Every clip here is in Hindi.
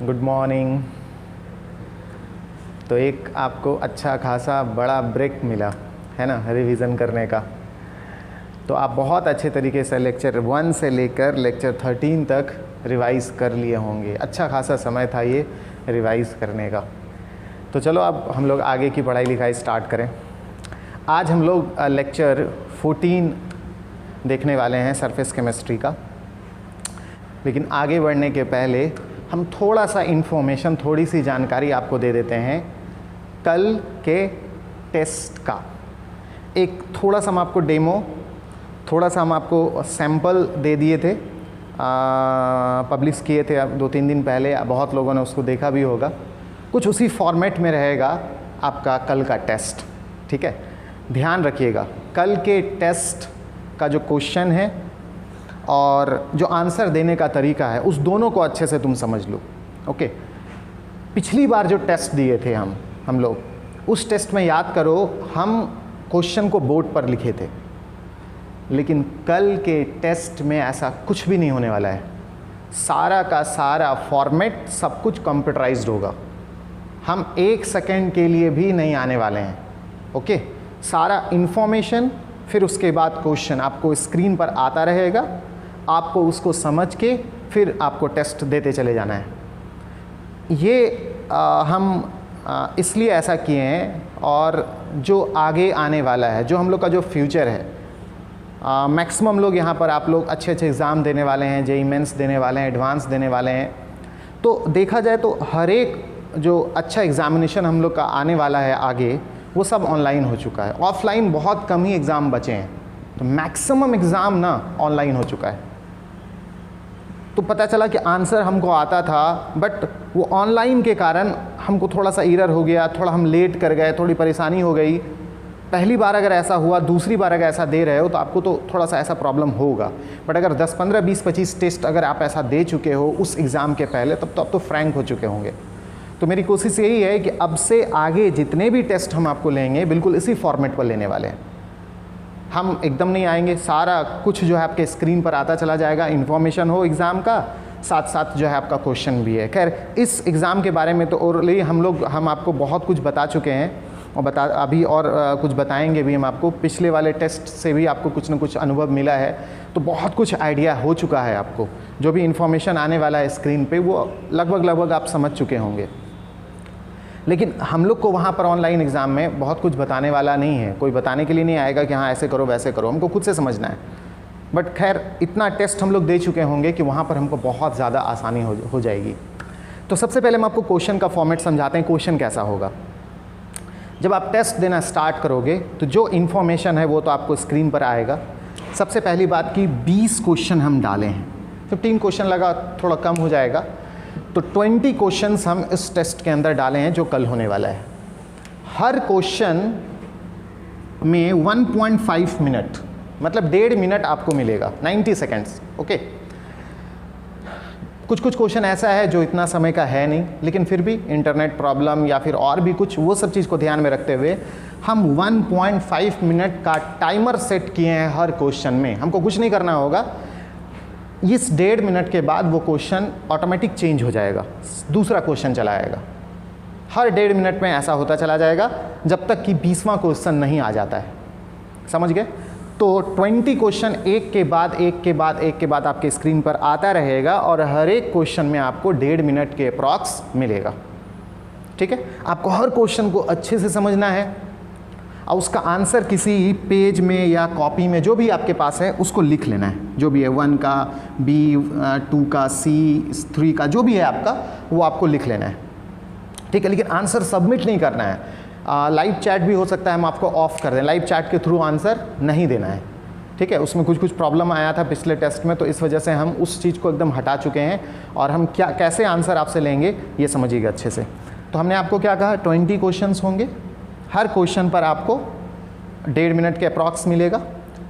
Good morning. तो एक आपको अच्छा खासा बड़ा ब्रेक मिला है ना रिवीजन करने का। तो आप बहुत अच्छे तरीके से लेक्चर 1 से लेकर लेक्चर 13 तक रिवाइज़ कर लिए होंगे। अच्छा खासा समय था ये रिवाइज़ करने का। तो चलो अब हम लोग आगे की पढ़ाई लिखाई स्टार्ट करें। आज हम लोग लेक्चर 14 देखने वाले हैं सरफेस केमिस्ट्री का। लेकिन आगे बढ़ने के पहले हम थोड़ा सा इन्फॉर्मेशन, थोड़ी सी जानकारी आपको दे देते हैं कल के टेस्ट का। एक थोड़ा सा हम आपको डेमो, थोड़ा सा हम आपको सैंपल दे दिए थे, पब्लिश किए थे अब 2-3 दिन पहले। बहुत लोगों ने उसको देखा भी होगा। कुछ उसी फॉर्मेट में रहेगा आपका कल का टेस्ट। ठीक है, ध्यान रखिएगा कल के टेस्ट का जो क्वेश्चन है और जो आंसर देने का तरीका है उस दोनों को अच्छे से तुम समझ लो। ओके, पिछली बार जो टेस्ट दिए थे हम लोग, उस टेस्ट में याद करो हम क्वेश्चन को बोर्ड पर लिखे थे। लेकिन कल के टेस्ट में ऐसा कुछ भी नहीं होने वाला है। सारा का सारा फॉर्मेट सब कुछ कंप्यूटराइज्ड होगा। हम 1 सेकेंड के लिए भी नहीं आने वाले हैं। ओके, सारा इन्फॉर्मेशन, फिर उसके बाद क्वेश्चन आपको स्क्रीन पर आता रहेगा। आपको उसको समझ के फिर आपको टेस्ट देते चले जाना है। ये हम इसलिए ऐसा किए हैं, और जो आगे आने वाला है, जो हम लोग का जो फ्यूचर है, मैक्सिमम लोग यहाँ पर आप लोग अच्छे अच्छे एग्ज़ाम देने वाले हैं, जेईई मेंस देने वाले हैं, एडवांस देने वाले हैं। तो देखा जाए तो हर एक जो अच्छा एग्ज़ामिनेशन हम लोग का आने वाला है आगे, वो सब ऑनलाइन हो चुका है। ऑफलाइन बहुत कम ही एग्ज़ाम बचे हैं। तो मैक्सिमम एग्ज़ाम ना ऑनलाइन हो चुका है। तो पता चला कि आंसर हमको आता था, बट वो ऑनलाइन के कारण हमको थोड़ा सा एरर हो गया, थोड़ा हम लेट कर गए, थोड़ी परेशानी हो गई। पहली बार अगर ऐसा हुआ, दूसरी बार अगर ऐसा दे रहे हो तो आपको तो थोड़ा सा ऐसा प्रॉब्लम होगा। बट अगर 10, 15, 20, 25 टेस्ट अगर आप ऐसा दे चुके हो उस एग्ज़ाम के पहले, तब तो आप तो फ्रैंक हो चुके होंगे। तो मेरी कोशिश यही है कि अब से आगे जितने भी टेस्ट हम आपको लेंगे बिल्कुल इसी फॉर्मेट पर लेने वाले हैं। हम एकदम नहीं आएंगे, सारा कुछ जो है आपके स्क्रीन पर आता चला जाएगा। इन्फॉर्मेशन हो एग्ज़ाम का, साथ साथ जो है आपका क्वेश्चन भी है। खैर, इस एग्ज़ाम के बारे में तो ओरली हम आपको बहुत कुछ बता चुके हैं, और अभी और कुछ बताएंगे भी हम आपको। पिछले वाले टेस्ट से भी आपको कुछ ना कुछ अनुभव मिला है, तो बहुत कुछ आइडिया हो चुका है आपको। जो भी इन्फॉर्मेशन आने वाला है स्क्रीन पे, वो लगभग आप समझ चुके होंगे। लेकिन हम लोग को वहाँ पर ऑनलाइन एग्ज़ाम में बहुत कुछ बताने वाला नहीं है। कोई बताने के लिए नहीं आएगा कि हाँ ऐसे करो वैसे करो, हमको खुद से समझना है। बट खैर, इतना टेस्ट हम लोग दे चुके होंगे कि वहाँ पर हमको बहुत ज़्यादा आसानी हो जाएगी। तो सबसे पहले हम आपको क्वेश्चन का फॉर्मेट समझाते हैं। क्वेश्चन कैसा होगा, जब आप टेस्ट देना स्टार्ट करोगे तो जो इन्फॉर्मेशन है वो तो आपको स्क्रीन पर आएगा। सबसे पहली बात कि 20 क्वेश्चन हम डाले हैं। 15 क्वेश्चन लगा, थोड़ा कम हो जाएगा। तो 20 क्वेश्चंस हम इस टेस्ट के अंदर डाले हैं जो कल होने वाला है। हर क्वेश्चन में 1.5 मिनट, मतलब 1.5 मिनट आपको मिलेगा, 90 सेकेंड्स। ओके, कुछ क्वेश्चन ऐसा है जो इतना समय का है नहीं, लेकिन फिर भी इंटरनेट प्रॉब्लम या फिर और भी कुछ, वो सब चीज़ को ध्यान में रखते हुए हम 1.5 मिनट का टाइमर सेट किए हैं हर क्वेश्चन में। हमको कुछ नहीं करना होगा। इस 1.5 मिनट के बाद वो क्वेश्चन ऑटोमेटिक चेंज हो जाएगा, दूसरा क्वेश्चन चला आएगा। हर 1.5 मिनट में ऐसा होता चला जाएगा जब तक कि 20वां क्वेश्चन नहीं आ जाता है। समझ गए? तो 20 क्वेश्चन एक के बाद आपके स्क्रीन पर आता रहेगा, और हर एक क्वेश्चन में आपको 1.5 मिनट के अप्रॉक्स मिलेगा। ठीक है, आपको हर क्वेश्चन को अच्छे से समझना है, और उसका आंसर किसी पेज में या कॉपी में जो भी आपके पास है उसको लिख लेना है। जो भी है 1 का, B, 2 का, C, 3 का, जो भी है आपका, वो आपको लिख लेना है। ठीक है, लेकिन आंसर सबमिट नहीं करना है। लाइव चैट भी हो सकता है हम आपको ऑफ कर दें, लाइव चैट के थ्रू आंसर नहीं देना है। ठीक है, उसमें कुछ प्रॉब्लम आया था पिछले टेस्ट में, तो इस वजह से हम उस चीज़ को एकदम हटा चुके हैं। और हम कैसे आंसर आपसे लेंगे ये समझिएगा अच्छे से। तो हमने आपको क्या कहा, 20 क्वेश्चंस होंगे। हर क्वेश्चन पर आपको 1.5 मिनट के अप्रॉक्स मिलेगा।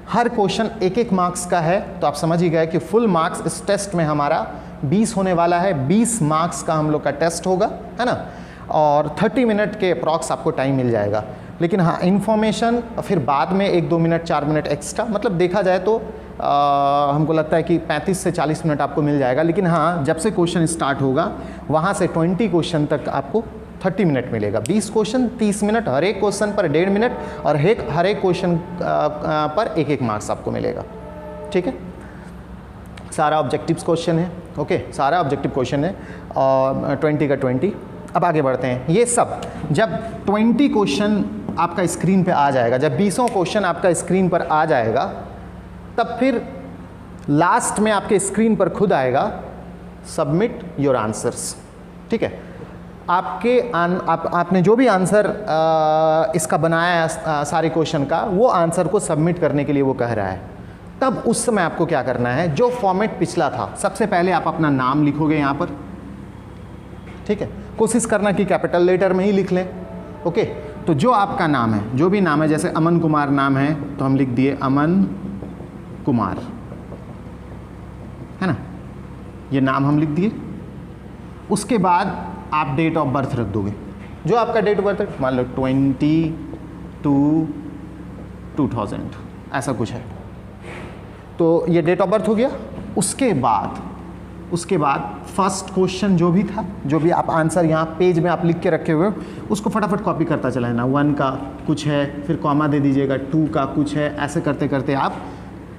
हर क्वेश्चन 1 मार्क्स का है, तो आप समझ ही गए कि फुल मार्क्स इस टेस्ट में हमारा 20 होने वाला है। 20 मार्क्स का हम लोग का टेस्ट होगा, है ना। और 30 मिनट के अप्रॉक्स आपको टाइम मिल जाएगा। लेकिन हाँ, इन्फॉर्मेशन फिर बाद में 1-2 मिनट 4 मिनट एक्स्ट्रा, मतलब देखा जाए तो हमको लगता है कि 35 से 40 मिनट आपको मिल जाएगा, लेकिन हाँ जब से क्वेश्चन स्टार्ट होगा वहाँ से 20 क्वेश्चन तक आपको 30 मिनट मिलेगा। 20 क्वेश्चन 30 मिनट, हर एक क्वेश्चन पर 1.5 मिनट और हर एक क्वेश्चन पर 1-1 मार्क्स आपको मिलेगा। ठीक है, सारा ऑब्जेक्टिव क्वेश्चन है। ओके, सारा ऑब्जेक्टिव क्वेश्चन है और 20 का 20। अब आगे बढ़ते हैं। ये सब जब 20 क्वेश्चन आपका स्क्रीन पे आ जाएगा, जब 20 क्वेश्चन आपका स्क्रीन पर आ जाएगा, तब फिर लास्ट में आपके स्क्रीन पर खुद आएगा सबमिट योर आंसर्स। ठीक है, आपने जो भी आंसर इसका बनाया है सारे क्वेश्चन का, वो आंसर को सबमिट करने के लिए वो कह रहा है। तब उस समय आपको क्या करना है, जो फॉर्मेट पिछला था, सबसे पहले आप अपना नाम लिखोगे यहाँ पर। ठीक है, कोशिश करना कि कैपिटल लेटर में ही लिख लें। ओके, तो जो आपका नाम है, जो भी नाम है, जैसे अमन कुमार नाम है तो हम लिख दिए अमन कुमार, है ना, ये नाम हम लिख दिए। उसके बाद आप डेट ऑफ बर्थ रख दोगे, जो आपका डेट ऑफ बर्थ है, मान लो 22/2000 ऐसा कुछ है, तो ये डेट ऑफ बर्थ हो गया। उसके बाद फर्स्ट क्वेश्चन जो भी था, जो भी आप आंसर यहाँ पेज में आप लिख के रखे हुए हो, उसको फटाफट कॉपी करता चला है ना। 1 का कुछ है, फिर कॉमा दे दीजिएगा, 2 का कुछ है, ऐसे करते करते आप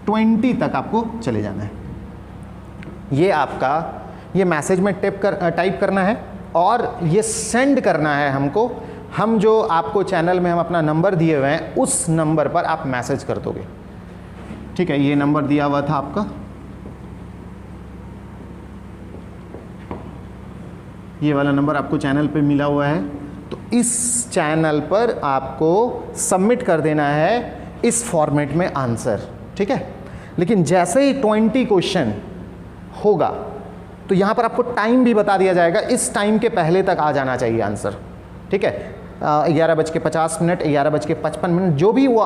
20 तक आपको चले जाना है। ये आपका ये मैसेज में टाइप करना है और ये सेंड करना है हमको। हम जो आपको चैनल में हम अपना नंबर दिए हुए हैं, उस नंबर पर आप मैसेज कर दोगे। ठीक है, ये नंबर दिया हुआ था आपका, ये वाला नंबर आपको चैनल पे मिला हुआ है, तो इस चैनल पर आपको सबमिट कर देना है इस फॉर्मेट में आंसर। ठीक है, लेकिन जैसे ही 20 क्वेश्चन होगा तो यहाँ पर आपको टाइम भी बता दिया जाएगा, इस टाइम के पहले तक आ जाना चाहिए आंसर। ठीक है, 11:50, 11:55, जो भी वो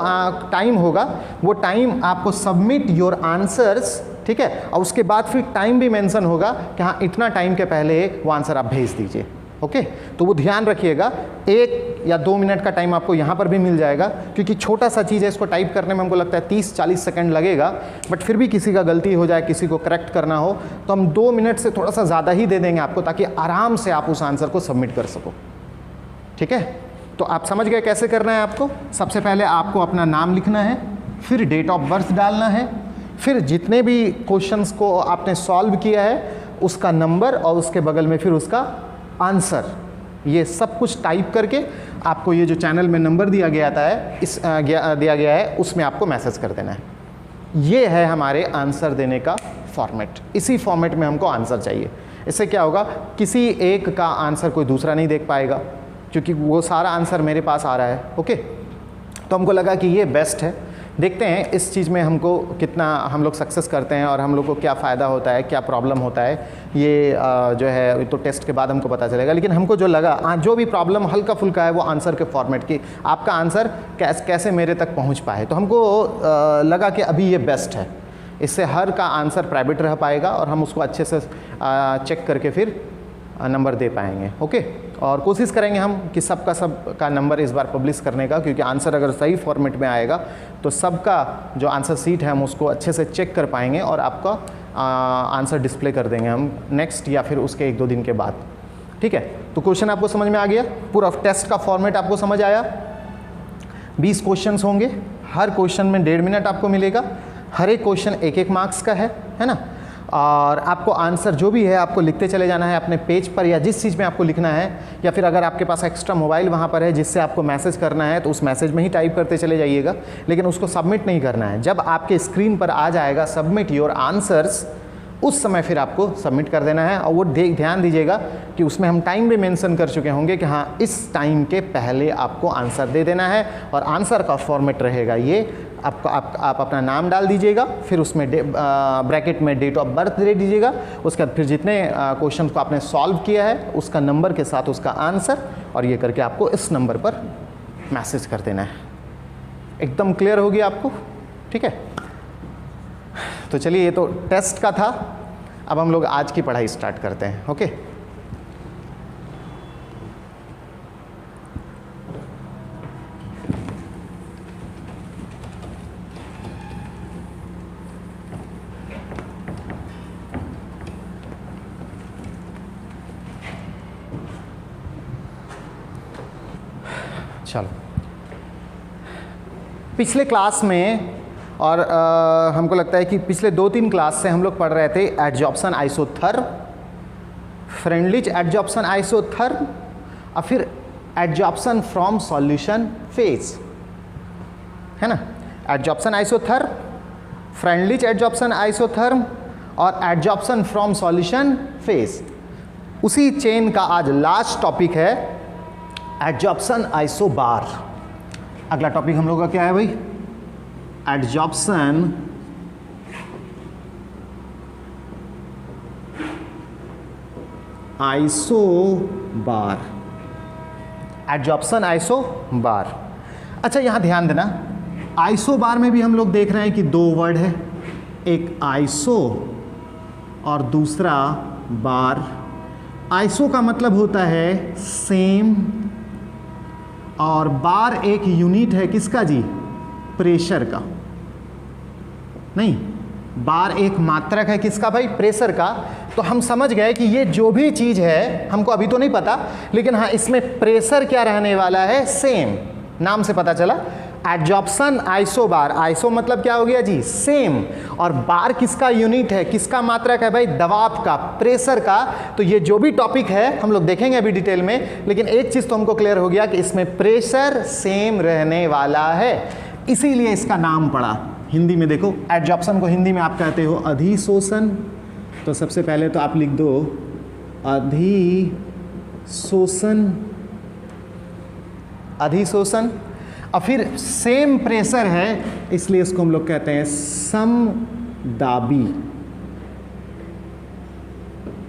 टाइम होगा, वो टाइम आपको सबमिट योर आंसर्स। ठीक है, और उसके बाद फिर टाइम भी मेंशन होगा कि हाँ इतना टाइम के पहले वो आंसर आप भेज दीजिए। ओके, तो वो ध्यान रखिएगा, 1 या 2 मिनट का टाइम आपको यहाँ पर भी मिल जाएगा, क्योंकि छोटा सा चीज़ है, इसको टाइप करने में हमको लगता है 30-40 सेकंड लगेगा, बट फिर भी किसी का गलती हो जाए, किसी को करेक्ट करना हो, तो हम 2 मिनट से थोड़ा सा ज़्यादा ही दे देंगे आपको, ताकि आराम से आप उस आंसर को सबमिट कर सको। ठीक है, तो आप समझ गए कैसे करना है आपको। सबसे पहले आपको अपना नाम लिखना है, फिर डेट ऑफ बर्थ डालना है, फिर जितने भी क्वेश्चंस को आपने सॉल्व किया है उसका नंबर और उसके बगल में फिर उसका आंसर, ये सब कुछ टाइप करके आपको ये जो चैनल में नंबर दिया गया है उसमें आपको मैसेज कर देना है। ये है हमारे आंसर देने का फॉर्मेट। इसी फॉर्मेट में हमको आंसर चाहिए। इससे क्या होगा, किसी एक का आंसर कोई दूसरा नहीं देख पाएगा, क्योंकि वो सारा आंसर मेरे पास आ रहा है। ओके, तो हमको लगा कि ये बेस्ट है। देखते हैं इस चीज़ में हमको कितना हम लोग सक्सेस करते हैं और हम लोग को क्या फ़ायदा होता है, क्या प्रॉब्लम होता है, ये जो है तो टेस्ट के बाद हमको पता चलेगा। लेकिन हमको जो लगा, जो भी प्रॉब्लम हल्का फुल्का है वो आंसर के फॉर्मेट की, आपका आंसर कैसे मेरे तक पहुंच पाए, तो हमको लगा कि अभी ये बेस्ट है। इससे हर का आंसर प्राइवेट रह पाएगा और हम उसको अच्छे से चेक करके फिर नंबर दे पाएंगे। ओके, और कोशिश करेंगे हम कि सबका नंबर इस बार पब्लिश करने का, क्योंकि आंसर अगर सही फॉर्मेट में आएगा तो सबका जो आंसर सीट है हम उसको अच्छे से चेक कर पाएंगे और आपका आंसर डिस्प्ले कर देंगे हम नेक्स्ट या फिर उसके 1-2 दिन के बाद। ठीक है, तो क्वेश्चन आपको समझ में आ गया, पूरा टेस्ट का फॉर्मेट आपको समझ आया। 20 क्वेश्चन होंगे, हर क्वेश्चन में 1.5 मिनट आपको मिलेगा, हर एक क्वेश्चन 1-1 मार्क्स का है ना। और आपको आंसर जो भी है आपको लिखते चले जाना है अपने पेज पर, या जिस चीज़ में आपको लिखना है, या फिर अगर आपके पास एक्स्ट्रा मोबाइल वहाँ पर है जिससे आपको मैसेज करना है तो उस मैसेज में ही टाइप करते चले जाइएगा, लेकिन उसको सबमिट नहीं करना है। जब आपके स्क्रीन पर आ जाएगा सबमिट योर आंसर्स, उस समय फिर आपको सबमिट कर देना है। और वो ध्यान दीजिएगा कि उसमें हम टाइम भी मेंशन कर चुके होंगे कि हाँ इस टाइम के पहले आपको आंसर दे देना है, और आंसर का फॉर्मेट रहेगा ये, आप अपना नाम डाल दीजिएगा, फिर उसमें ब्रैकेट में डेट ऑफ बर्थ दे दीजिएगा, उसके बाद फिर जितने क्वेश्चन को आपने सॉल्व किया है उसका नंबर के साथ उसका आंसर, और ये करके आपको इस नंबर पर मैसेज कर देना है। एकदम क्लियर होगी आपको। ठीक है, तो चलिए ये तो टेस्ट का था, अब हम लोग आज की पढ़ाई स्टार्ट करते हैं। ओके, चलो, पिछले क्लास में और हमको लगता है कि पिछले 2-3 क्लास से हम लोग पढ़ रहे थे adsorption isotherm, Freundlich adsorption isotherm और फिर एडजॉर्प्शन फ्रॉम सॉल्यूशन फेज, है ना। Adsorption isotherm, Freundlich adsorption isotherm और एडजॉर्प्शन फ्रॉम सॉल्यूशन फेज। उसी चेन का आज लास्ट टॉपिक है एडजॉर्प्शन आइसोबार। अगला टॉपिक हम लोग का क्या है भाई? Adsorption isobar. Adsorption isobar. अच्छा, यहां ध्यान देना, आइसोबार में भी हम लोग देख रहे हैं कि 2 वर्ड है, एक आइसो और दूसरा बार। आइसो का मतलब होता है सेम और बार एक यूनिट है किसका जी? प्रेशर का। नहीं, बार एक मात्रक है किसका भाई? प्रेशर का। तो हम समझ गए कि ये जो भी चीज़ है, हमको अभी तो नहीं पता, लेकिन हाँ इसमें प्रेशर क्या रहने वाला है? सेम। नाम से पता चला एडजॉर्प्शन आइसोबार। आइसो मतलब क्या हो गया जी? सेम। और बार किसका यूनिट है, किसका मात्रक है भाई? दबाव का, प्रेशर का। तो ये जो भी टॉपिक है हम लोग देखेंगे अभी डिटेल में, लेकिन एक चीज़ तो हमको क्लियर हो गया कि इसमें प्रेशर सेम रहने वाला है, इसीलिए इसका नाम पड़ा। हिंदी में देखो, एडजॉर्प्शन को हिंदी में आप कहते हो अधिशोषण। तो सबसे पहले तो आप लिख दो अधिशोषण, अधिशोषण। और फिर सेम प्रेशर है, इसलिए इसको हम लोग कहते हैं समदाबी।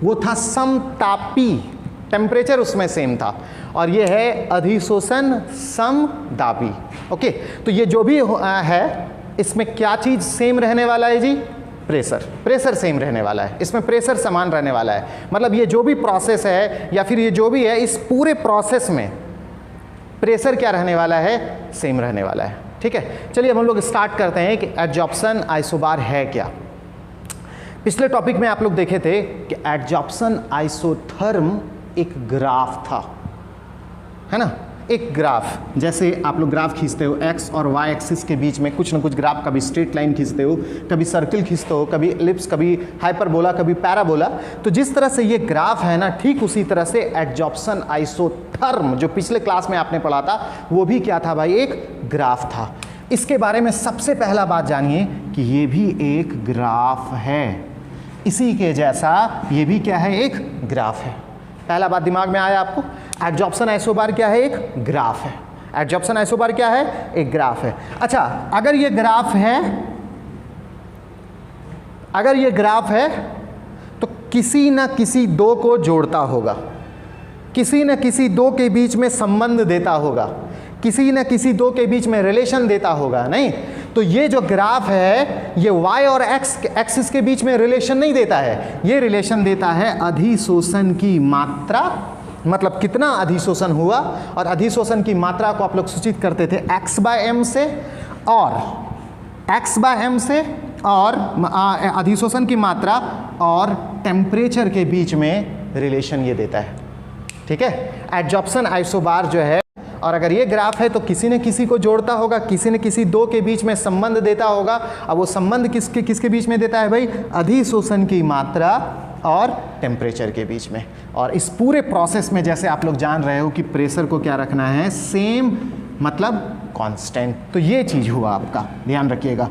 वो था समतापी, टेम्परेचर उसमें सेम था, और ये है अधिशोषण समदाबी। ओके, तो ये जो भी है इसमें क्या चीज सेम रहने वाला है जी? प्रेशर। प्रेशर सेम रहने वाला है, इसमें प्रेशर समान रहने वाला है। मतलब ये जो भी प्रोसेस है या फिर ये जो भी है, इस पूरे प्रोसेस में प्रेशर क्या रहने वाला है? सेम रहने वाला है। ठीक है, चलिए अब हम लोग स्टार्ट करते हैं कि एडजॉर्प्शन आइसोबार है क्या। पिछले टॉपिक में आप लोग देखे थे कि एडजॉर्प्शन आइसोथर्म एक ग्राफ था, है ना। एक ग्राफ, जैसे आप लोग ग्राफ खींचते हो एक्स और वाई एक्सिस के बीच में कुछ ना कुछ ग्राफ, कभी स्ट्रेट लाइन खींचते हो, कभी सर्कल खींचते हो, कभी एलिप्स, कभी हाइपरबोला, कभी पैराबोला। तो जिस तरह से ये ग्राफ है ना, ठीक उसी तरह से एडजॉर्प्शन आइसोथर्म जो पिछले क्लास में आपने पढ़ा था, वो भी क्या था भाई? एक ग्राफ था। इसके बारे में सबसे पहला बात जानिए कि ये भी एक ग्राफ है, इसी के जैसा ये भी क्या है? एक ग्राफ है। पहला बात दिमाग में आया आपको? एडजॉर्प्शन आइसोबार क्या है? एक ग्राफ है। एडजॉर्प्शन आइसोबार क्या है? एक ग्राफ है। अच्छा, अगर ये ग्राफ है, अगर ये ग्राफ है तो किसी न किसी 2 को जोड़ता होगा, किसी न किसी 2 के बीच में संबंध देता होगा, किसी न किसी 2 के बीच में रिलेशन देता होगा। नहीं तो ये जो ग्राफ है ये y और x एक्सिस के बीच में रिलेशन नहीं देता है, ये रिलेशन देता है अधिशोषण की मात्रा, मतलब कितना अधिशोषण हुआ। और अधिशोषण की मात्रा को आप लोग सूचित करते थे x/m से, और x/m से, और अधिशोषण की मात्रा और टेम्परेचर के बीच में रिलेशन ये देता है। ठीक है, एडजॉर्प्शन आइसोबार जो है, और अगर ये ग्राफ है तो किसी न किसी को जोड़ता होगा, किसी न किसी 2 के बीच में संबंध देता होगा। अब वो संबंध किसके बीच में देता है भाई? अधिशोषण की मात्रा और टेम्परेचर के बीच में। और इस पूरे प्रोसेस में जैसे आप लोग जान रहे हो कि प्रेशर को क्या रखना है? सेम, मतलब कांस्टेंट। तो ये चीज़ हुआ आपका, ध्यान रखिएगा।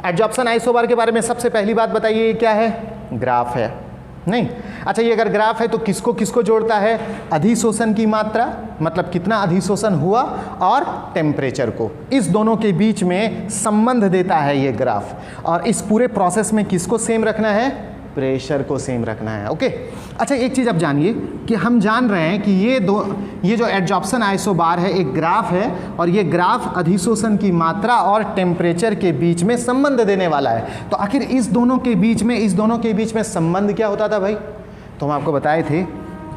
एडजॉर्प्शन आइसोबार के बारे में सबसे पहली बात बताइए, ये क्या है? ग्राफ है। नहीं, अच्छा, ये अगर ग्राफ है तो किसको किसको जोड़ता है? अधिशोषण की मात्रा, मतलब कितना अधिशोषण हुआ, और टेम्परेचर को, इस दोनों के बीच में संबंध देता है ये ग्राफ। और इस पूरे प्रोसेस में किसको सेम रखना है? प्रेशर को सेम रखना है। ओके, अच्छा, एक चीज़ अब जानिए कि हम जान रहे हैं कि ये जो एडजॉर्प्शन आइसोबार है एक ग्राफ है, और ये ग्राफ अधिशोषण की मात्रा और टेम्परेचर के बीच में संबंध देने वाला है। तो आखिर इस दोनों के बीच में संबंध क्या होता था भाई? तो हम आपको बताए थे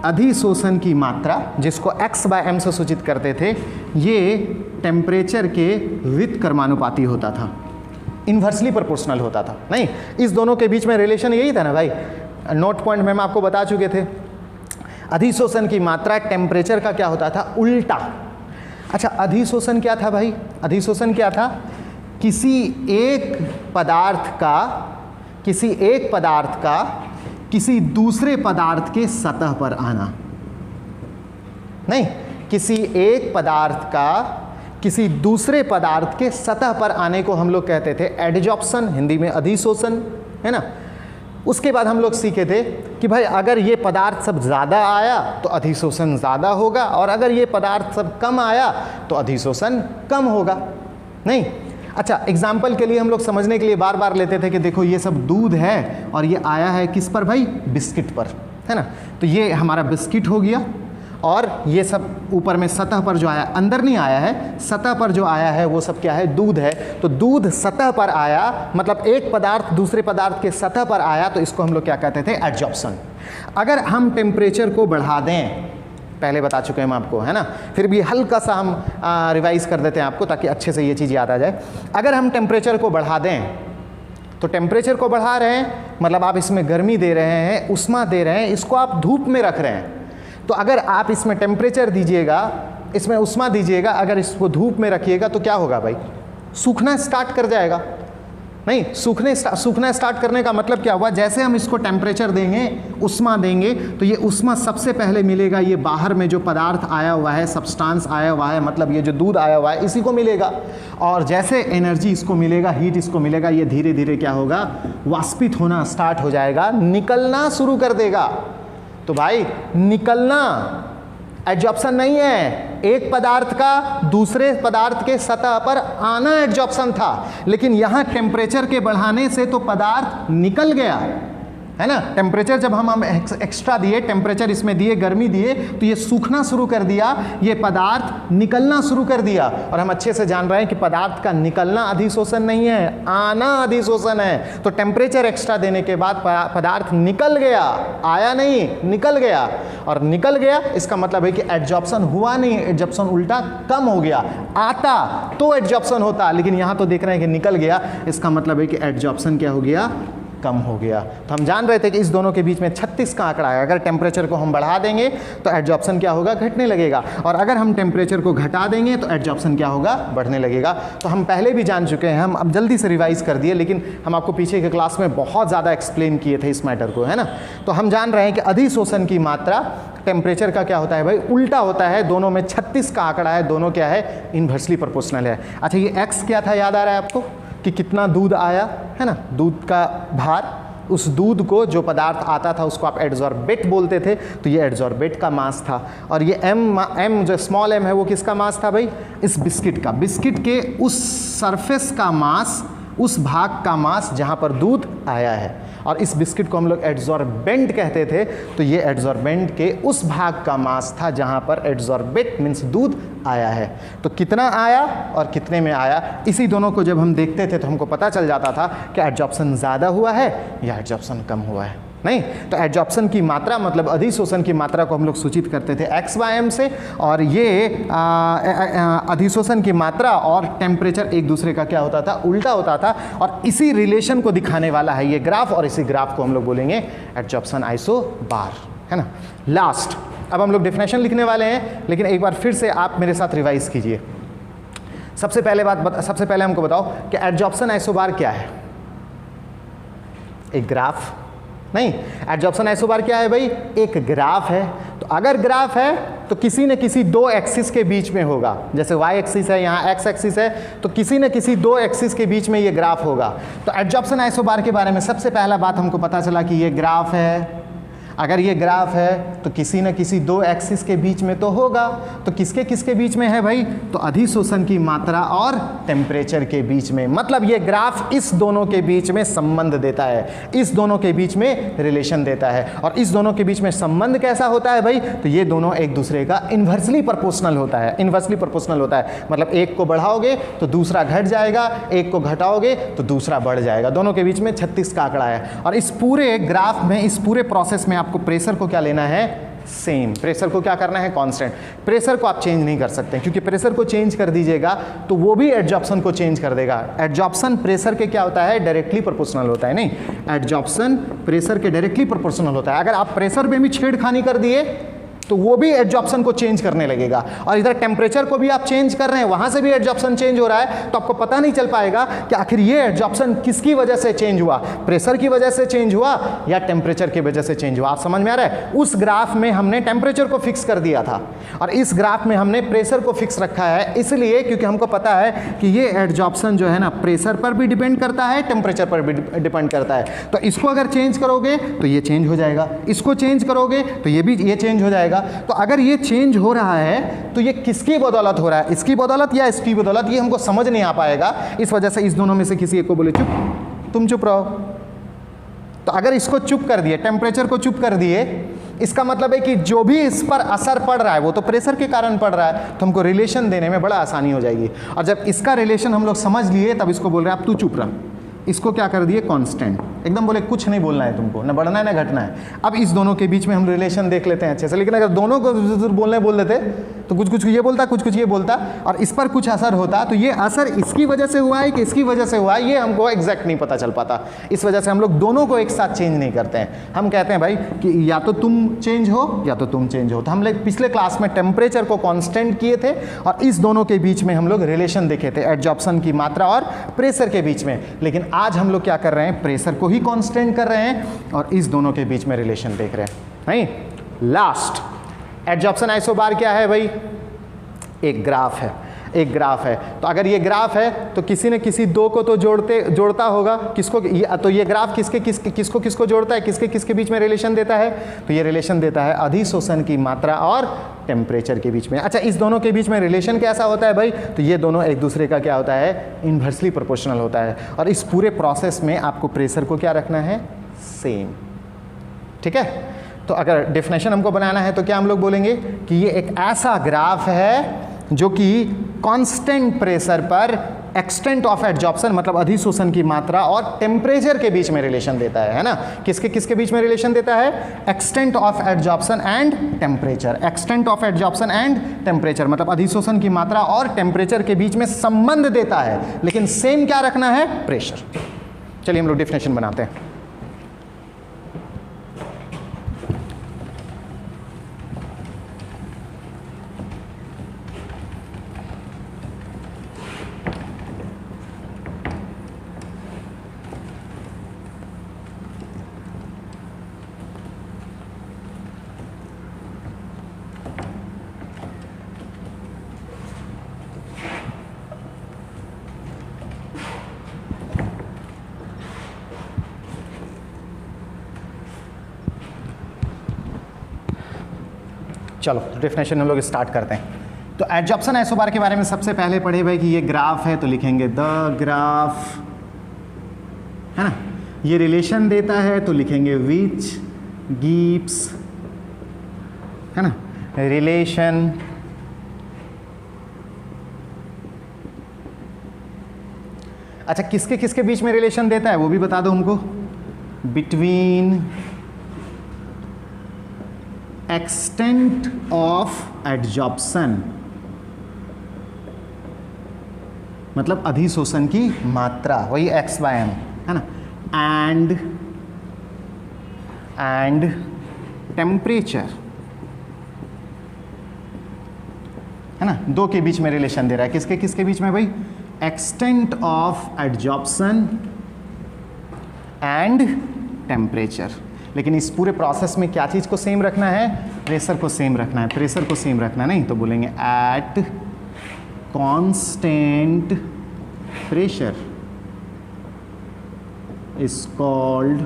अधिशोषण की मात्रा, जिसको x/m से सूचित करते थे, ये टेम्परेचर के व्युत्क्रमानुपाती होता था, इन्वर्सली प्रोपोर्शनल होता था। नहीं, इस दोनों के बीच में रिलेशन यही था ना भाई, नोट पॉइंट में हम आपको बता चुके थे। अधिशोषण की मात्रा टेम्परेचर का क्या होता था? उल्टा। अच्छा, अधिशोषण क्या था भाई? अधिशोषण क्या था? किसी एक पदार्थ का किसी दूसरे पदार्थ के सतह पर आना। नहीं, किसी एक पदार्थ का किसी दूसरे पदार्थ के सतह पर आने को हम लोग कहते थे एडजॉर्प्शन, हिंदी में अधिशोषण, है ना। उसके बाद हम लोग सीखे थे कि भाई अगर ये पदार्थ सब ज़्यादा आया तो अधिशोषण ज़्यादा होगा, और अगर ये पदार्थ सब कम आया तो अधिशोषण कम होगा। नहीं, अच्छा, एग्जाम्पल के लिए हम लोग समझने के लिए बार बार लेते थे कि देखो ये सब दूध है और ये आया है किस पर भाई? बिस्किट पर, है ना। तो ये हमारा बिस्किट हो गया, और ये सब ऊपर में सतह पर जो आया, अंदर नहीं आया है, सतह पर जो आया है वो सब क्या है? दूध है। तो दूध सतह पर आया, मतलब एक पदार्थ दूसरे पदार्थ के सतह पर आया, तो इसको हम लोग क्या कहते थे? एडजॉर्प्शन। अगर हम टेम्परेचर को बढ़ा दें, पहले बता चुके हैं हम आपको, है ना, फिर भी हल्का सा हम रिवाइज कर देते हैं आपको ताकि अच्छे से ये चीज़ याद आ जाए। अगर हम टेम्परेचर को बढ़ा दें, तो टेम्परेचर को बढ़ा रहे हैं मतलब आप इसमें गर्मी दे रहे हैं, उष्मा दे रहे हैं, इसको आप धूप में रख रहे हैं। तो अगर आप इसमें टेम्परेचर दीजिएगा, इसमें उष्मा दीजिएगा, अगर इसको धूप में रखिएगा तो क्या होगा भाई? सूखना स्टार्ट कर जाएगा। नहीं, सूखना स्टार्ट करने का मतलब क्या हुआ? जैसे हम इसको टेम्परेचर देंगे, उष्मा देंगे, तो ये उष्मा सबसे पहले मिलेगा ये बाहर में जो पदार्थ आया हुआ है, सब्सटेंस आया हुआ है, मतलब ये जो दूध आया हुआ है, इसी को मिलेगा। और जैसे एनर्जी इसको मिलेगा, हीट इसको मिलेगा, ये धीरे धीरे क्या होगा? वाष्पित होना स्टार्ट हो जाएगा, निकलना शुरू कर देगा। तो भाई निकलना एडजॉर्प्शन नहीं है, एक पदार्थ का दूसरे पदार्थ के सतह पर आना एडजॉर्प्शन था, लेकिन यहां टेम्परेचर के बढ़ाने से तो पदार्थ निकल गया, है ना। टेम्परेचर जब हम एक्स्ट्रा दिए, टेम्परेचर इसमें दिए, गर्मी दिए, तो ये सूखना शुरू कर दिया, ये पदार्थ निकलना शुरू कर दिया। और हम अच्छे से जान रहे हैं कि पदार्थ का निकलना अधिशोषण नहीं है, आना अधिशोषण है। तो टेम्परेचर एक्स्ट्रा देने के बाद पदार्थ निकल गया, आया नहीं, निकल गया। और निकल गया इसका मतलब है कि एडजॉर्प्शन हुआ नहीं, एडजॉर्प्शन उल्टा कम हो गया। आता तो एडजॉर्प्शन होता, लेकिन यहाँ तो देख रहे हैं कि निकल गया, इसका मतलब है कि एडजॉर्प्शन क्या हो गया? कम हो गया। तो हम जान रहे थे कि इस दोनों के बीच में 36 का आंकड़ा है। अगर टेम्परेचर को हम बढ़ा देंगे तो एडजॉर्प्शन क्या होगा? घटने लगेगा, और अगर हम टेम्परेचर को घटा देंगे तो एडजॉर्प्शन क्या होगा? बढ़ने लगेगा। तो हम पहले भी जान चुके हैं, हम अब जल्दी से रिवाइज कर दिए, लेकिन हम आपको पीछे के क्लास में बहुत ज़्यादा एक्सप्लेन किए थे इस मैटर को, है ना। तो हम जान रहे हैं कि अधिशोषण की मात्रा टेम्परेचर का क्या होता है भाई? उल्टा होता है। दोनों में 36 का आंकड़ा है, दोनों क्या है? इन्वर्सली प्रोपोर्शनल है। अच्छा, ये एक्स क्या था, याद आ रहा है आपको कि कितना दूध आया, है ना, दूध का भार। उस दूध को जो पदार्थ आता था उसको आप एड्सॉर्बेट बोलते थे, तो ये एड्सॉर्बेट का मास था। और ये एम जो स्मॉल एम है वो किसका मास था भाई? इस बिस्किट का। बिस्किट के उस सरफेस का मास, उस भाग का मास जहाँ पर दूध आया है, और इस बिस्किट को हम लोग एड्सॉर्बेंट कहते थे। तो ये एड्सॉर्बेंट के उस भाग का मास था जहाँ पर एड्सॉर्बेट मीन्स दूध आया है। तो कितना आया और कितने में आया, इसी दोनों को जब हम देखते थे तो हमको पता चल जाता था कि एडजॉर्प्शन ज़्यादा हुआ है या एडजॉर्प्शन कम हुआ है। नहीं, तो एडजॉर्प्शन की मात्रा मतलब अधिशोषण की मात्रा को हम लोग सूचित करते थे x/m से, और ये अधिशोषण की मात्रा और टेम्परेचर एक दूसरे का क्या होता था? उल्टा होता था। और इसी रिलेशन को दिखाने वाला है ये ग्राफ, और इसी ग्राफ को हम लोग बोलेंगे एडजॉर्प्शन आइसोबार, है ना। लास्ट, अब हम लोग डेफिनेशन लिखने वाले हैं, लेकिन एक बार फिर से आप मेरे साथ रिवाइज कीजिए। सबसे पहले हमको बताओ कि एडजॉर्प्शन आइसोबार क्या है? एक ग्राफ नहीं, एडजॉर्प्शन आइसोबार क्या है भाई? एक ग्राफ है। तो अगर ग्राफ है तो किसी न किसी दो एक्सिस के बीच में होगा। जैसे y एक्सिस है, यहाँ x एक्सिस है, तो किसी न किसी दो एक्सिस के बीच में ये ग्राफ होगा। तो एडजॉर्प्शन आइसोबार के बारे में सबसे पहला बात हमको पता चला कि ये ग्राफ है। अगर ये ग्राफ है तो किसी न किसी दो एक्सिस के बीच में तो होगा। तो किसके किसके बीच में है भाई? तो अधिशोषण की मात्रा और टेम्परेचर के बीच में। मतलब ये ग्राफ इस दोनों के बीच में संबंध देता है, इस दोनों के बीच में रिलेशन देता है। और इस दोनों के बीच में संबंध कैसा होता है भाई? तो ये दोनों एक दूसरे का इन्वर्सली प्रोपोर्शनल होता है। इन्वर्सली प्रोपोर्शनल होता है मतलब एक को बढ़ाओगे तो दूसरा घट जाएगा, एक को घटाओगे तो दूसरा बढ़ जाएगा। दोनों के बीच में 36 का आंकड़ा है। और इस पूरे ग्राफ में, इस पूरे प्रोसेस में आपको प्रेशर को क्या लेना है? सेम। प्रेशर को क्या करना है? कांस्टेंट। प्रेशर को आप चेंज नहीं कर सकते, क्योंकि प्रेशर को चेंज कर दीजिएगा तो वो भी एडजॉर्प्शन को चेंज कर देगा। एडजॉर्प्शन प्रेशर के क्या होता है? डायरेक्टली प्रोपोर्शनल होता है। नहीं, एडजॉर्प्शन प्रेशर के डायरेक्टली प्रोपोर्शनल होता है। अगर आप प्रेशर में भी छेड़खानी कर दिए तो वो भी एडजॉर्प्शन को चेंज करने लगेगा। और इधर टेम्परेचर को भी आप चेंज कर रहे हैं, वहां से भी एडजॉर्प्शन चेंज हो रहा है, तो आपको पता नहीं चल पाएगा कि आखिर ये एडजॉर्प्शन किसकी वजह से चेंज हुआ, प्रेशर की वजह से चेंज हुआ या टेम्परेचर की वजह से चेंज हुआ। आप समझ में आ रहा है? उस ग्राफ में हमने टेम्परेचर को फिक्स कर दिया था और इस ग्राफ में हमने प्रेशर को फिक्स रखा है, इसलिए क्योंकि हमको पता है कि ये एडजॉर्प्शन जो है ना प्रेशर पर भी डिपेंड करता है, टेम्परेचर पर भी डिपेंड करता है। तो इसको अगर चेंज करोगे तो ये चेंज हो जाएगा, इसको चेंज करोगे तो ये चेंज हो जाएगा। तो अगर ये चेंज हो रहा है तो ये किसकी बदौलत हो रहा है, इसकी बदौलत या इसकी बदौलत, ये हमको समझ नहीं आ पाएगा। इस वजह से इस दोनों में से किसी एक को बोले चुप, तुम चुप रहो। तो अगर इसको चुप कर दिए, टेम्परेचर को चुप कर दिए, इसका मतलब है कि जो भी इस पर असर पड़ रहा है वो तो प्रेशर के कारण पड़ रहा है, तो हमको रिलेशन देने में बड़ा आसानी हो जाएगी। और जब इसका रिलेशन हम लोग समझ लिए तब इसको बोल रहे हैं आप तू चुप रह। इसको क्या कर दिए, कांस्टेंट, एकदम बोले कुछ नहीं बोलना है तुमको, ना बढ़ना है ना घटना है। अब इस दोनों के बीच में हम रिलेशन देख लेते हैं अच्छे से, लेकिन अगर दोनों को बोल देते तो कुछ कुछ ये बोलता, कुछ कुछ ये बोलता, और इस पर कुछ असर होता, तो ये असर इसकी वजह से हुआ है कि इसकी वजह से हुआ है, ये हमको एग्जैक्ट नहीं पता चल पाता। इस वजह से हम लोग दोनों को एक साथ चेंज नहीं करते हैं। हम कहते हैं भाई कि या तो तुम चेंज हो या तो तुम चेंज हो। तो हम लोग पिछले क्लास में टेम्परेचर को कॉन्स्टेंट किए थे और इस दोनों के बीच में हम लोग रिलेशन देखे थे, एडजॉर्प्शन की मात्रा और प्रेशर के बीच में। लेकिन आज हम लोग क्या कर रहे हैं, प्रेशर को ही कांस्टेंट कर रहे हैं और इस दोनों के बीच में रिलेशन देख रहे हैं। नहीं, लास्ट एडजॉर्प्शन आइसोबार क्या है भाई, एक ग्राफ है, एक ग्राफ है। तो अगर ये ग्राफ है तो किसी न किसी दो को तो जोड़ता होगा, किसको, तो ये ग्राफ किसको किसको जोड़ता है, किसके किसके बीच में रिलेशन देता है, तो ये रिलेशन देता है अधिशोषण की मात्रा और टेम्परेचर के बीच में। अच्छा, इस दोनों के बीच में रिलेशन कैसा होता है भाई, तो ये दोनों एक दूसरे का क्या होता है, इन्वर्सली प्रोपोर्शनल होता है। और इस पूरे प्रोसेस में आपको प्रेशर को क्या रखना है, सेम। ठीक है, तो अगर डेफिनेशन हमको बनाना है तो क्या हम लोग बोलेंगे कि ये एक ऐसा ग्राफ है जो कि कांस्टेंट प्रेशर पर एक्सटेंट ऑफ एडजॉर्प्शन मतलब अधिशोषण की मात्रा और टेम्परेचर के बीच में रिलेशन देता है ना। किसके किसके बीच में रिलेशन देता है, extent of adsorption and temperature. Extent of adsorption and temperature मतलब अधिशोषण की मात्रा और टेम्परेचर के बीच में संबंध देता है, लेकिन सेम क्या रखना है, प्रेशर। चलिए हम लोग डेफिनेशन बनाते हैं। चलो डेफिनेशन हम लोग स्टार्ट करते हैं। तो एडजॉर्प्शन आइसोबार के बारे में सबसे पहले पढ़े भाई कि ये ग्राफ है, तो लिखेंगे द ग्राफ, है ना। ये रिलेशन देता है तो लिखेंगे विच गिव्स, है ना, रिलेशन अच्छा किसके किसके बीच में रिलेशन देता है वो भी बता दो हमको, बिटवीन एक्सटेंट ऑफ एडजॉर्प्शन मतलब अधिशोषण की मात्रा, वही x/m है ना, एंड टेम्परेचर, है ना। दो के बीच में रिलेशन दे रहा है, किसके किसके बीच में भाई, extent of adsorption and temperature. लेकिन इस पूरे प्रोसेस में क्या चीज़ को सेम रखना है, प्रेशर को सेम रखना है, प्रेशर को सेम रखना है। नहीं तो बोलेंगे at constant pressure is called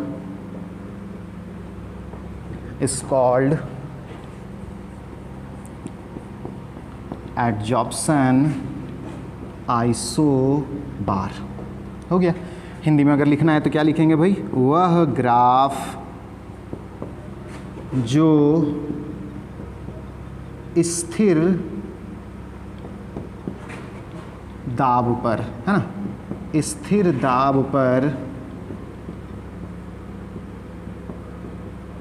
adsorption isobar. हो गया। हिंदी में अगर लिखना है तो क्या लिखेंगे भाई, वह ग्राफ जो स्थिर दाब पर, है ना, स्थिर दाब पर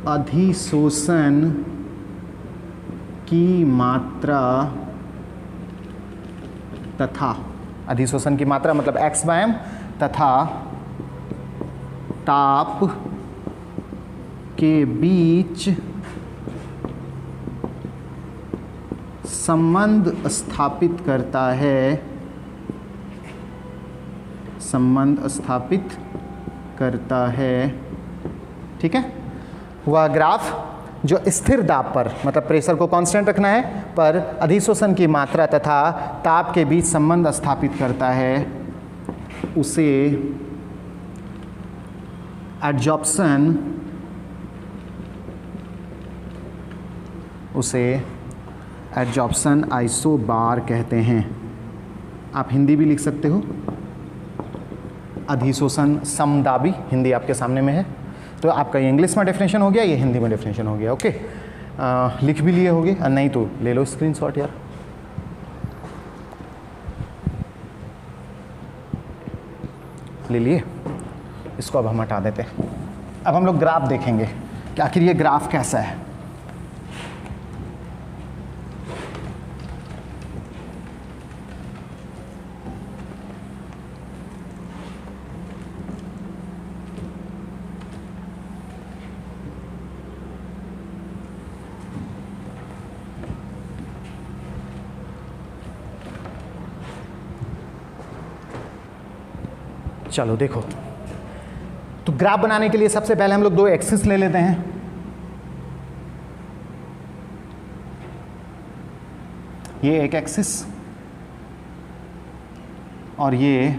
अधिशोषण की मात्रा तथा, अधिशोषण की मात्रा मतलब x/m तथा ताप के बीच संबंध स्थापित करता है, संबंध स्थापित करता है, ठीक है। वह ग्राफ जो स्थिर दाब पर, मतलब प्रेशर को कांस्टेंट रखना है, पर अधिशोषण की मात्रा तथा ताप के बीच संबंध स्थापित करता है, उसे एडजॉर्प्शन, उसे एडजॉर्प्शन आइसोबार कहते हैं। आप हिंदी भी लिख सकते हो, अधिशोषण समदाबी, हिंदी आपके सामने में है। तो आपका ये इंग्लिश में डेफिनेशन हो गया, ये हिंदी में डेफिनेशन हो गया। ओके, लिख भी लिए होगे, नहीं तो ले लो स्क्रीनशॉट यार। ले लिए, इसको अब हम हटा देते हैं। अब हम लोग ग्राफ देखेंगे कि आखिर ये ग्राफ कैसा है। चलो देखो, तो ग्राफ बनाने के लिए सबसे पहले हम लोग दो एक्सिस ले लेते हैं। ये एक एक्सिस और ये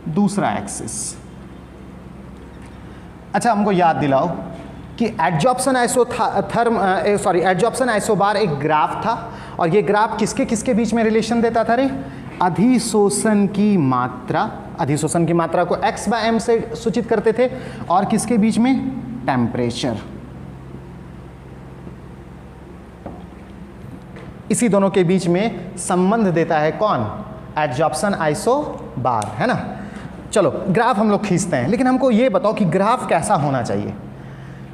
दूसरा एक्सिस। अच्छा, हमको याद दिलाओ कि एडजॉर्प्शन एडजॉर्प्शन आइसोबार एक ग्राफ था, और ये ग्राफ किसके किसके बीच में रिलेशन देता था रे? अधिशोषण की मात्रा, अधिशोषण की मात्रा को x/m से सूचित करते थे, और किसके बीच में? टेम्परेचर। इसी दोनों के बीच में संबंध देता है कौन? एडजॉर्प्शन आइसोबार, है ना। चलो ग्राफ हम लोग खींचते हैं, लेकिन हमको ये बताओ कि ग्राफ कैसा होना चाहिए।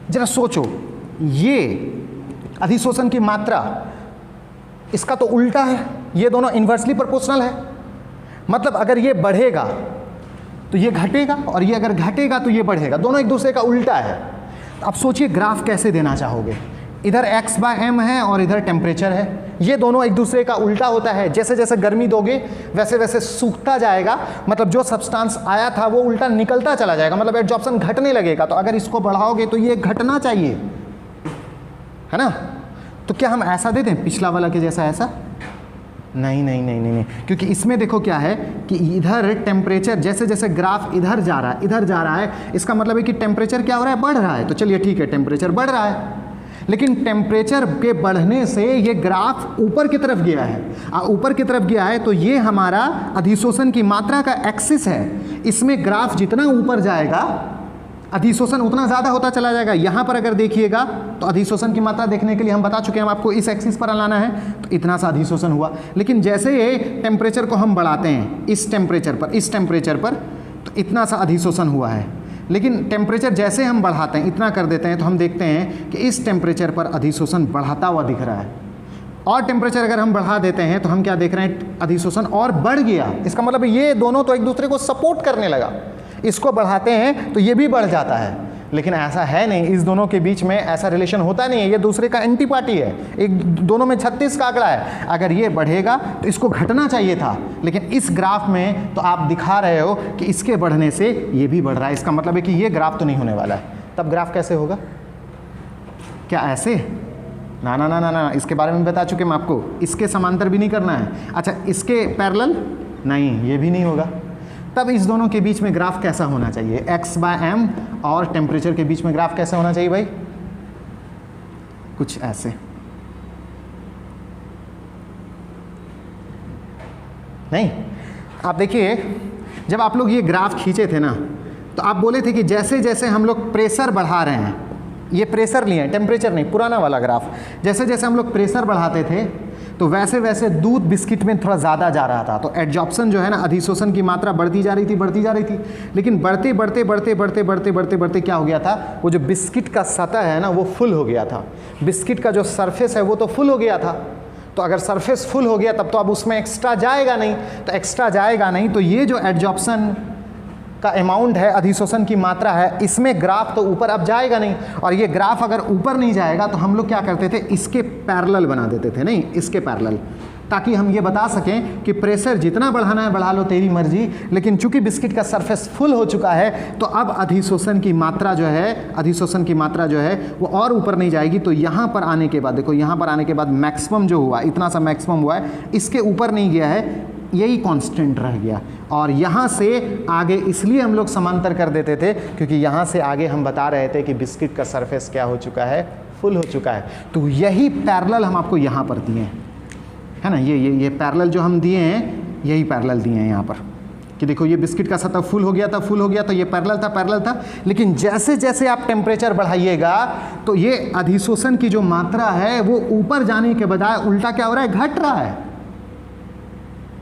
जरा सोचो, ये अधिशोषण की मात्रा, इसका तो उल्टा है, ये दोनों इन्वर्सली प्रोपोर्शनल है। मतलब अगर ये बढ़ेगा तो ये घटेगा, और ये अगर घटेगा तो ये बढ़ेगा, दोनों एक दूसरे का उल्टा है। अब सोचिए ग्राफ कैसे देना चाहोगे। इधर x/m है और इधर टेम्परेचर है, ये दोनों एक दूसरे का उल्टा होता है। जैसे जैसे गर्मी दोगे वैसे वैसे सूखता जाएगा, मतलब जो सब्सटेंस आया था वो उल्टा निकलता चला जाएगा, मतलब एडजॉर्प्शन घटने लगेगा। तो अगर इसको बढ़ाओगे तो ये घटना चाहिए, है ना। तो क्या हम ऐसा दे दें पिछला वाला के जैसा? ऐसा नहीं नहीं नहीं नहीं नहीं, क्योंकि इसमें देखो क्या है कि इधर टेम्परेचर, जैसे जैसे ग्राफ इधर जा रहा है, इधर जा रहा है, इसका मतलब है कि टेम्परेचर क्या हो रहा है? बढ़ रहा है। तो चलिए ठीक है, टेम्परेचर बढ़ रहा है, लेकिन टेम्परेचर के बढ़ने से ये ग्राफ ऊपर की तरफ गया है। ऊपर की तरफ गया है तो ये हमारा अधिशोषण की मात्रा का एक्सिस है। इसमें ग्राफ जितना ऊपर जाएगा अधिशोषण उतना ज़्यादा होता चला जाएगा। यहाँ पर अगर देखिएगा तो अधिशोषण की मात्रा देखने के लिए हम बता चुके हैं, हम आपको इस एक्सिस पर लाना है, तो इतना सा अधिशोषण हुआ। लेकिन जैसे ये टेम्परेचर को हम बढ़ाते हैं इस टेम्परेचर पर तो इतना सा अधिशोषण हुआ है। लेकिन टेम्परेचर जैसे हम बढ़ाते हैं, इतना कर देते हैं, तो हम देखते हैं कि इस टेम्परेचर पर अधिशोषण बढ़ाता हुआ दिख रहा है। और टेम्परेचर अगर हम बढ़ा देते हैं तो हम क्या देख रहे हैं? अधिशोषण और बढ़ गया। इसका मतलब ये दोनों तो एक दूसरे को सपोर्ट करने लगा। इसको बढ़ाते हैं तो ये भी बढ़ जाता है, लेकिन ऐसा है नहीं, इस दोनों के बीच में ऐसा रिलेशन होता नहीं है। ये दूसरे का एंटी पार्टी है, एक दोनों में 36 का आंकड़ा है। अगर ये बढ़ेगा तो इसको घटना चाहिए था, लेकिन इस ग्राफ में तो आप दिखा रहे हो कि इसके बढ़ने से ये भी बढ़ रहा है। इसका मतलब है कि ये ग्राफ तो नहीं होने वाला है। तब ग्राफ कैसे होगा? क्या ऐसे? ना ना ना ना ना, इसके बारे में बता चुके हम आपको। इसके समांतर भी नहीं करना है। अच्छा, इसके पैरेलल नहीं, ये भी नहीं होगा। तब इस दोनों के बीच में ग्राफ कैसा होना चाहिए? x/m और टेम्परेचर के बीच में ग्राफ कैसा होना चाहिए भाई? कुछ ऐसे। नहीं, आप देखिए, जब आप लोग ये ग्राफ खींचे थे ना, तो आप बोले थे कि जैसे जैसे हम लोग प्रेशर बढ़ा रहे हैं, ये प्रेशर लिए हैं, टेम्परेचर नहीं, पुराना वाला ग्राफ, जैसे जैसे हम लोग प्रेशर बढ़ाते थे तो वैसे वैसे दूध बिस्किट में थोड़ा ज़्यादा जा रहा था। तो एडजॉर्प्शन जो है ना, अधिशोषण की मात्रा बढ़ती जा रही थी। लेकिन बढ़ते बढ़ते क्या हो गया था? वो जो बिस्किट का सतह है ना, वो फुल हो गया था। बिस्किट का जो सरफेस है वो तो फुल हो गया था। तो अगर सरफेस फुल हो गया तब तो अब उसमें एक्स्ट्रा जाएगा नहीं, तो एक्स्ट्रा जाएगा नहीं, तो ये जो एडजॉर्प्शन का अमाउंट है, अधिशोषण की मात्रा है, इसमें ग्राफ तो ऊपर अब जाएगा नहीं, और ये ग्राफ अगर ऊपर नहीं जाएगा तो हम लोग क्या करते थे, इसके पैरेलल बना देते थे, नहीं इसके पैरेलल, ताकि हम ये बता सकें कि प्रेशर जितना बढ़ाना है बढ़ा लो तेरी मर्जी, लेकिन चूंकि बिस्किट का सरफेस फुल हो चुका है तो अब अधिशोषण की मात्रा जो है वो और ऊपर नहीं जाएगी। तो यहाँ पर आने के बाद देखो, यहाँ पर आने के बाद मैक्सिमम जो हुआ, इतना सा मैक्सिमम हुआ है, इसके ऊपर नहीं गया है, यही कांस्टेंट रह गया। और यहाँ से आगे इसलिए हम लोग समांतर कर देते थे क्योंकि यहाँ से आगे हम बता रहे थे कि बिस्किट का सरफेस क्या हो चुका है, फुल हो चुका है। तो यही पैरेलल हम आपको यहाँ पर दिए हैं, है ना, ये पैरेलल जो हम दिए हैं, यही पैरेलल दिए हैं यहाँ पर कि देखो ये बिस्किट का सतह फुल हो गया था, तो ये पैरेलल था। लेकिन जैसे जैसे आप टेम्परेचर बढ़ाइएगा तो ये अधिशोषण की जो मात्रा है वो ऊपर जाने के बजाय उल्टा क्या हो रहा है, घट रहा है।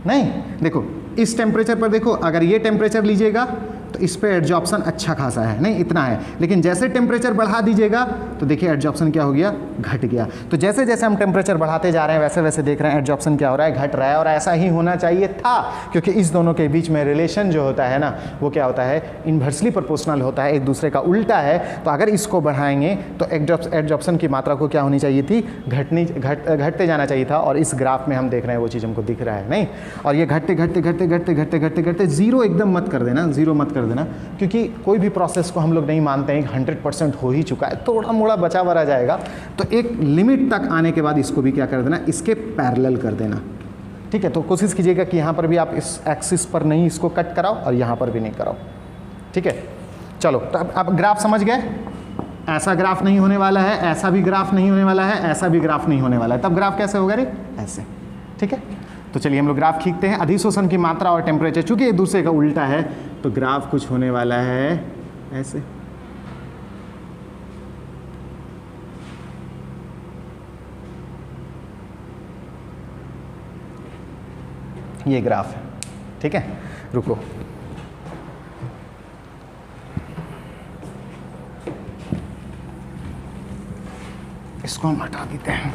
नहीं, देखो इस टेम्परेचर पर देखो, अगर ये टेम्परेचर लीजिएगा तो इस पे एडजॉर्प्शन अच्छा खासा है, नहीं इतना है, लेकिन जैसे टेम्परेचर बढ़ा दीजिएगा तो देखिए एडजॉर्प्शन क्या हो गया, घट गया। तो जैसे जैसे हम टेम्परेचर बढ़ाते जा रहे हैं वैसे वैसे देख रहे हैं एडजॉर्प्शन क्या हो रहा है, घट रहा है। और ऐसा ही होना चाहिए था, क्योंकि इस दोनों के बीच में रिलेशन जो होता है ना, वो क्या होता है, इन्वर्सली प्रोपोर्शनल होता है, एक दूसरे का उल्टा है। तो अगर इसको बढ़ाएंगे तो एडजॉर्प्शन की मात्रा को क्या होनी चाहिए थी, घटते जाना चाहिए था। और इस ग्राफ में हम देख रहे हैं वो चीज़ हमको दिख रहा है, नहीं। और ये घटते जीरो एकदम मत कर देना, जीरो मत कर देना, क्योंकि कोई भी प्रोसेस को हम लोग नहीं मानते हैं 100% हो ही चुका है, थोड़ा मोड़ा बचा हुआ रह जाएगा। तो एक लिमिट तक आने के बाद इसको भी क्या कर देना, इसके पैरेलल कर देना, ठीक है। तो कोशिश कीजिएगा कि यहाँ पर भी आप इस एक्सिस पर नहीं इसको कट कराओ और यहाँ पर भी नहीं कराओ, ठीक है। चलो, तो अब ग्राफ समझ गए, ऐसा ग्राफ नहीं होने वाला है, ऐसा भी ग्राफ नहीं होने वाला है, ऐसा भी ग्राफ नहीं होने वाला है। तब ग्राफ कैसे होगा रे, ऐसे, ठीक है। तो चलिए हम लोग ग्राफ खींचते हैं। अधिशोषण की मात्रा और टेम्परेचर, चूंकि एक दूसरे का उल्टा है तो ग्राफ कुछ होने वाला है ऐसे। ये ग्राफ है, ठीक है। रुको, इसको हम हटा देते हैं।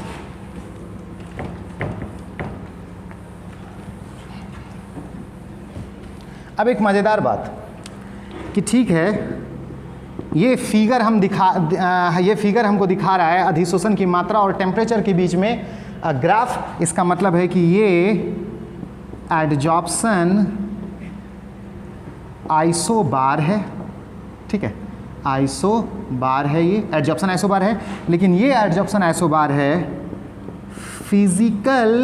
अब एक मज़ेदार बात कि ठीक है, ये फिगर हमको दिखा रहा है अधिशोषण की मात्रा और टेम्परेचर के बीच में ग्राफ। इसका मतलब है कि ये एडजॉर्प्शन आइसोबार है, ठीक है, आइसोबार है, ये एडजॉर्प्शन आइसोबार है। लेकिन ये एडजॉर्प्शन आइसोबार है फिजिकल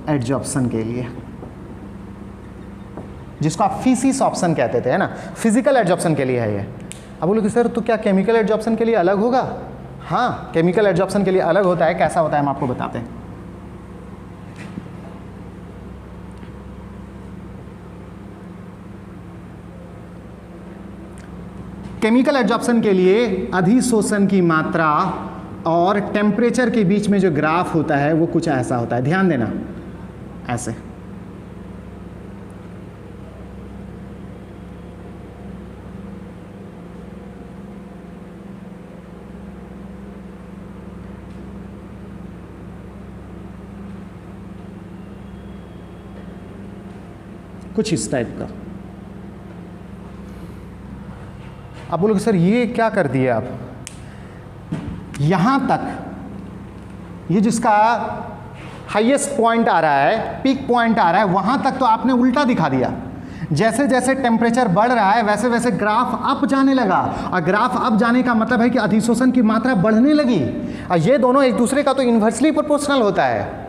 एडजॉर्प्शन के लिए, जिसको आप फीसिस ऑप्शन कहते थे, है ना, फिजिकल एडजॉर्प्शन के लिए है ये। अब बोलो कि सर तो क्या केमिकल एडजॉर्प्शन के लिए अलग होगा? हाँ, केमिकल एडजॉर्प्शन के लिए अलग होता है। कैसा होता है हम आपको बताते हैं। केमिकल एडजॉर्प्शन के लिए अधिशोषण की मात्रा और टेम्परेचर के बीच में जो ग्राफ होता है वो कुछ ऐसा होता है, ध्यान देना, ऐसे। कुछ इस टाइप का। आप बोलोगे सर ये क्या कर दिए आप, यहां तक ये जिसका हाईएस्ट पॉइंट आ रहा है, पीक पॉइंट आ रहा है, वहां तक तो आपने उल्टा दिखा दिया। जैसे जैसे टेम्परेचर बढ़ रहा है वैसे वैसे ग्राफ अप जाने लगा, और ग्राफ अप जाने का मतलब है कि अधिशोषण की मात्रा बढ़ने लगी। और ये दोनों एक दूसरे का तो इन्वर्सली प्रोपोर्शनल होता है,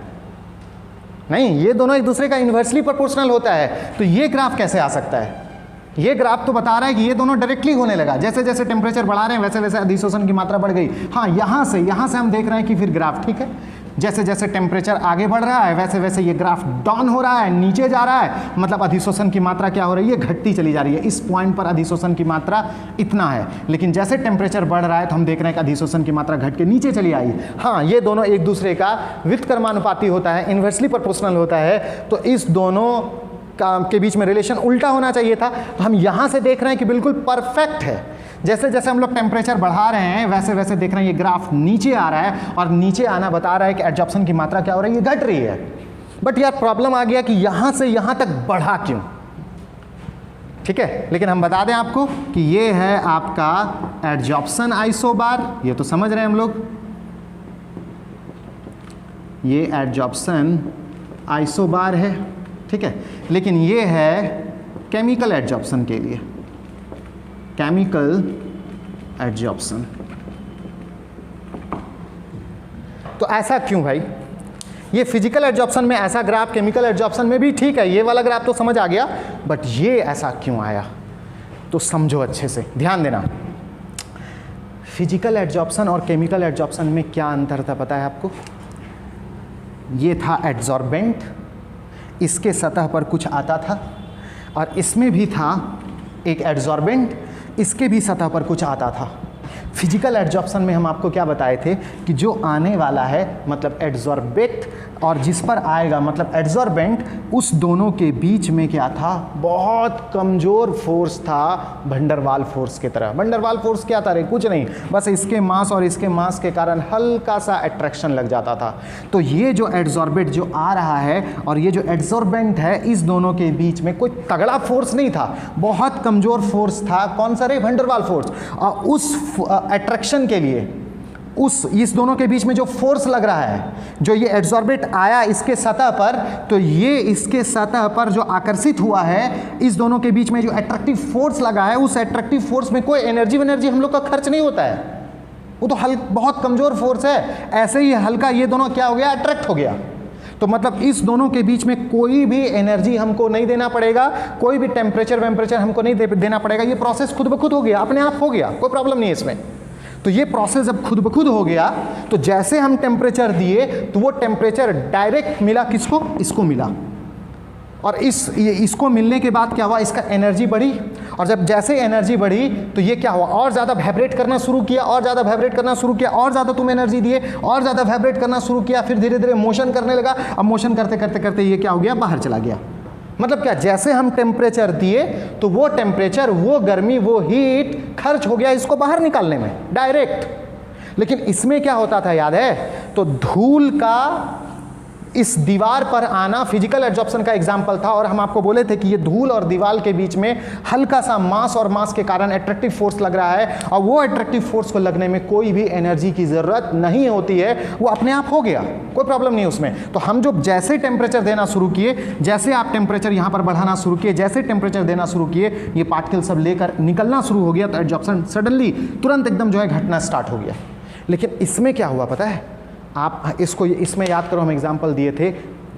नहीं, ये दोनों एक दूसरे का इन्वर्सली प्रोपोर्शनल होता है। तो ये ग्राफ कैसे आ सकता है? ये ग्राफ तो बता रहा है कि ये दोनों डायरेक्टली होने लगा, जैसे जैसे टेम्परेचर बढ़ा रहे हैं वैसे वैसे अधिशोषण की मात्रा बढ़ गई। हाँ, यहाँ से हम देख रहे हैं कि फिर ग्राफ, ठीक है, जैसे जैसे टेम्परेचर आगे बढ़ रहा है वैसे वैसे ये ग्राफ डाउन हो रहा है, नीचे जा रहा है, मतलब अधिशोषण की मात्रा क्या हो रही है, घटती चली जा रही है। इस पॉइंट पर अधिशोषण की मात्रा इतना है, लेकिन जैसे टेम्परेचर बढ़ रहा है तो हम देख रहे हैं कि अधिशोषण की मात्रा घट के नीचे चली आई। हाँ, ये दोनों एक दूसरे का व्युत्क्रमानुपाती होता है, इन्वर्सली प्रोपोर्शनल होता है। तो इस दोनों के बीच में रिलेशन उल्टा होना चाहिए था। तो हम यहाँ से देख रहे हैं कि बिल्कुल परफेक्ट है। जैसे जैसे हम लोग टेम्परेचर बढ़ा रहे हैं वैसे वैसे देख रहे हैं ये ग्राफ नीचे आ रहा है, और नीचे आना बता रहा है कि एडजॉर्प्शन की मात्रा क्या हो रही है, घट रही है। बट यार प्रॉब्लम आ गया कि यहाँ से यहाँ तक बढ़ा क्यों? ठीक है। लेकिन हम बता दें आपको कि ये है आपका एडजॉर्प्शन आइसोबार, ये तो समझ रहे हैं हम लोग, ये एडजॉर्प्शन आइसोबार है, ठीक है। लेकिन ये है केमिकल एडजॉर्प्शन के लिए, केमिकल एडजॉर्प्शन। तो ऐसा क्यों भाई? ये फिजिकल एडजॉर्प्शन में ऐसा ग्राफ, केमिकल एडजॉर्प्शन में भी ठीक है, ये वाला ग्राफ तो समझ आ गया, बट ये ऐसा क्यों आया? तो समझो अच्छे से, ध्यान देना। फिजिकल एडजॉर्प्शन और केमिकल एडजॉर्प्शन में क्या अंतर था पता है आपको? ये था एड्सॉर्बेंट, इसके सतह पर कुछ आता था, और इसमें भी था एक एड्सॉर्बेंट, इसके भी सतह पर कुछ आता था। फिजिकल एडजॉर्प्शन में हम आपको क्या बताए थे कि जो आने वाला है मतलब एड्सॉर्बेट, और जिस पर आएगा मतलब एड्सॉर्बेंट, उस दोनों के बीच में क्या था? बहुत कमज़ोर फोर्स था, वंडरवाल फोर्स की तरह। वंडरवाल फोर्स क्या था रे? कुछ नहीं, बस इसके मास और इसके मास के कारण हल्का सा अट्रैक्शन लग जाता था। तो ये जो एड्सॉर्बेट जो आ रहा है और ये जो एड्सॉर्बेंट है, इस दोनों के बीच में कोई तगड़ा फोर्स नहीं था, बहुत कमज़ोर फोर्स था। कौन सा रे? Van der Waals force. और उस अट्रैक्शन के लिए इस दोनों के बीच में जो फोर्स लग रहा है, जो ये एड्सॉर्बेट आया इसके सतह पर, तो ये इसके सतह पर जो आकर्षित हुआ है, इस दोनों के बीच में जो एट्रैक्टिव फोर्स लगा है, उस एट्रैक्टिव फोर्स में कोई एनर्जी हम लोग का खर्च नहीं होता है, वो तो बहुत कमज़ोर फोर्स है। ऐसे ही हल्का ये दोनों क्या हो गया? अट्रैक्ट हो गया। तो मतलब इस दोनों के बीच में कोई भी एनर्जी हमको नहीं देना पड़ेगा, कोई भी टेम्परेचर हमको नहीं देना पड़ेगा, ये प्रोसेस खुद ब खुद हो गया, अपने आप हो गया, कोई प्रॉब्लम नहीं है इसमें। तो ये प्रोसेस जब खुद ब खुद हो गया, तो जैसे हम टेम्परेचर दिए तो वो टेम्परेचर डायरेक्ट मिला किसको? इसको मिला। और इसको मिलने के बाद क्या हुआ? इसका एनर्जी बढ़ी, और जब जैसे एनर्जी बढ़ी तो ये क्या हुआ? और ज़्यादा वाइब्रेट करना शुरू किया, और ज़्यादा वाइब्रेट करना शुरू किया, और ज़्यादा तुम एनर्जी दिए, और ज़्यादा वाइब्रेट करना शुरू किया, फिर धीरे धीरे मोशन करने लगा। अब मोशन करते करते करते ये क्या हो गया? बाहर चला गया। मतलब क्या? जैसे हम टेम्परेचर दिए तो वो टेम्परेचर, वो गर्मी, वो हीट खर्च हो गया इसको बाहर निकालने में डायरेक्ट। लेकिन इसमें क्या होता था याद है? तो धूल का इस दीवार पर आना फिजिकल एडजॉर्प्शन का एग्जाम्पल था, और हम आपको बोले थे कि ये धूल और दीवार के बीच में हल्का सा मास और मास के कारण एट्रैक्टिव फोर्स लग रहा है, और वो एट्रैक्टिव फोर्स को लगने में कोई भी एनर्जी की ज़रूरत नहीं होती है, वो अपने आप हो गया, कोई प्रॉब्लम नहीं उसमें। तो हम जो जैसे टेम्परेचर देना शुरू किए, जैसे आप टेम्परेचर यहाँ पर बढ़ाना शुरू किए, जैसे टेम्परेचर देना शुरू किए, ये पार्टिकल सब लेकर निकलना शुरू हो गया, तो एडजॉर्प्शन सडनली तुरंत एकदम जो है घटना स्टार्ट हो गया। लेकिन इसमें क्या हुआ पता है? आप इसमें याद करो, हम एग्जाम्पल दिए थे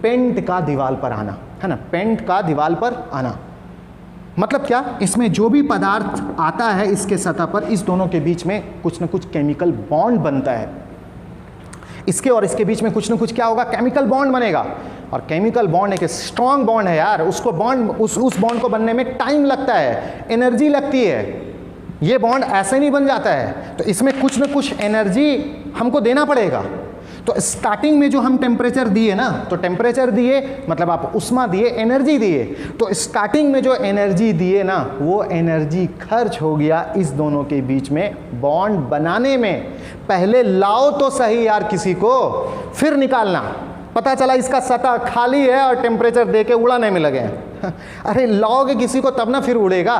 पेंट का दीवार पर आना, है ना? पेंट का दीवार पर आना मतलब क्या? इसमें जो भी पदार्थ आता है इसके सतह पर, इस दोनों के बीच में कुछ ना कुछ केमिकल बॉन्ड बनता है। इसके और इसके बीच में कुछ ना कुछ क्या होगा? केमिकल बॉन्ड बनेगा। और केमिकल बॉन्ड एक स्ट्रॉन्ग बॉन्ड है यार, उसको बॉन्ड उस बॉन्ड को बनने में टाइम लगता है, एनर्जी लगती है। ये बॉन्ड ऐसे नहीं बन जाता है, तो इसमें कुछ ना कुछ एनर्जी हमको देना पड़ेगा। तो स्टार्टिंग में जो हम टेम्परेचर दिए ना, तो टेम्परेचर दिए मतलब आप उष्मा दिए, एनर्जी दिए, तो स्टार्टिंग में जो एनर्जी दिए ना, वो एनर्जी खर्च हो गया इस दोनों के बीच में बॉन्ड बनाने में। पहले लाओ तो सही यार किसी को, फिर निकालना। पता चला इसका सतह खाली है और टेम्परेचर दे के उड़ाने में लगे हैं। अरे लाओगे किसी को तब ना फिर उड़ेगा।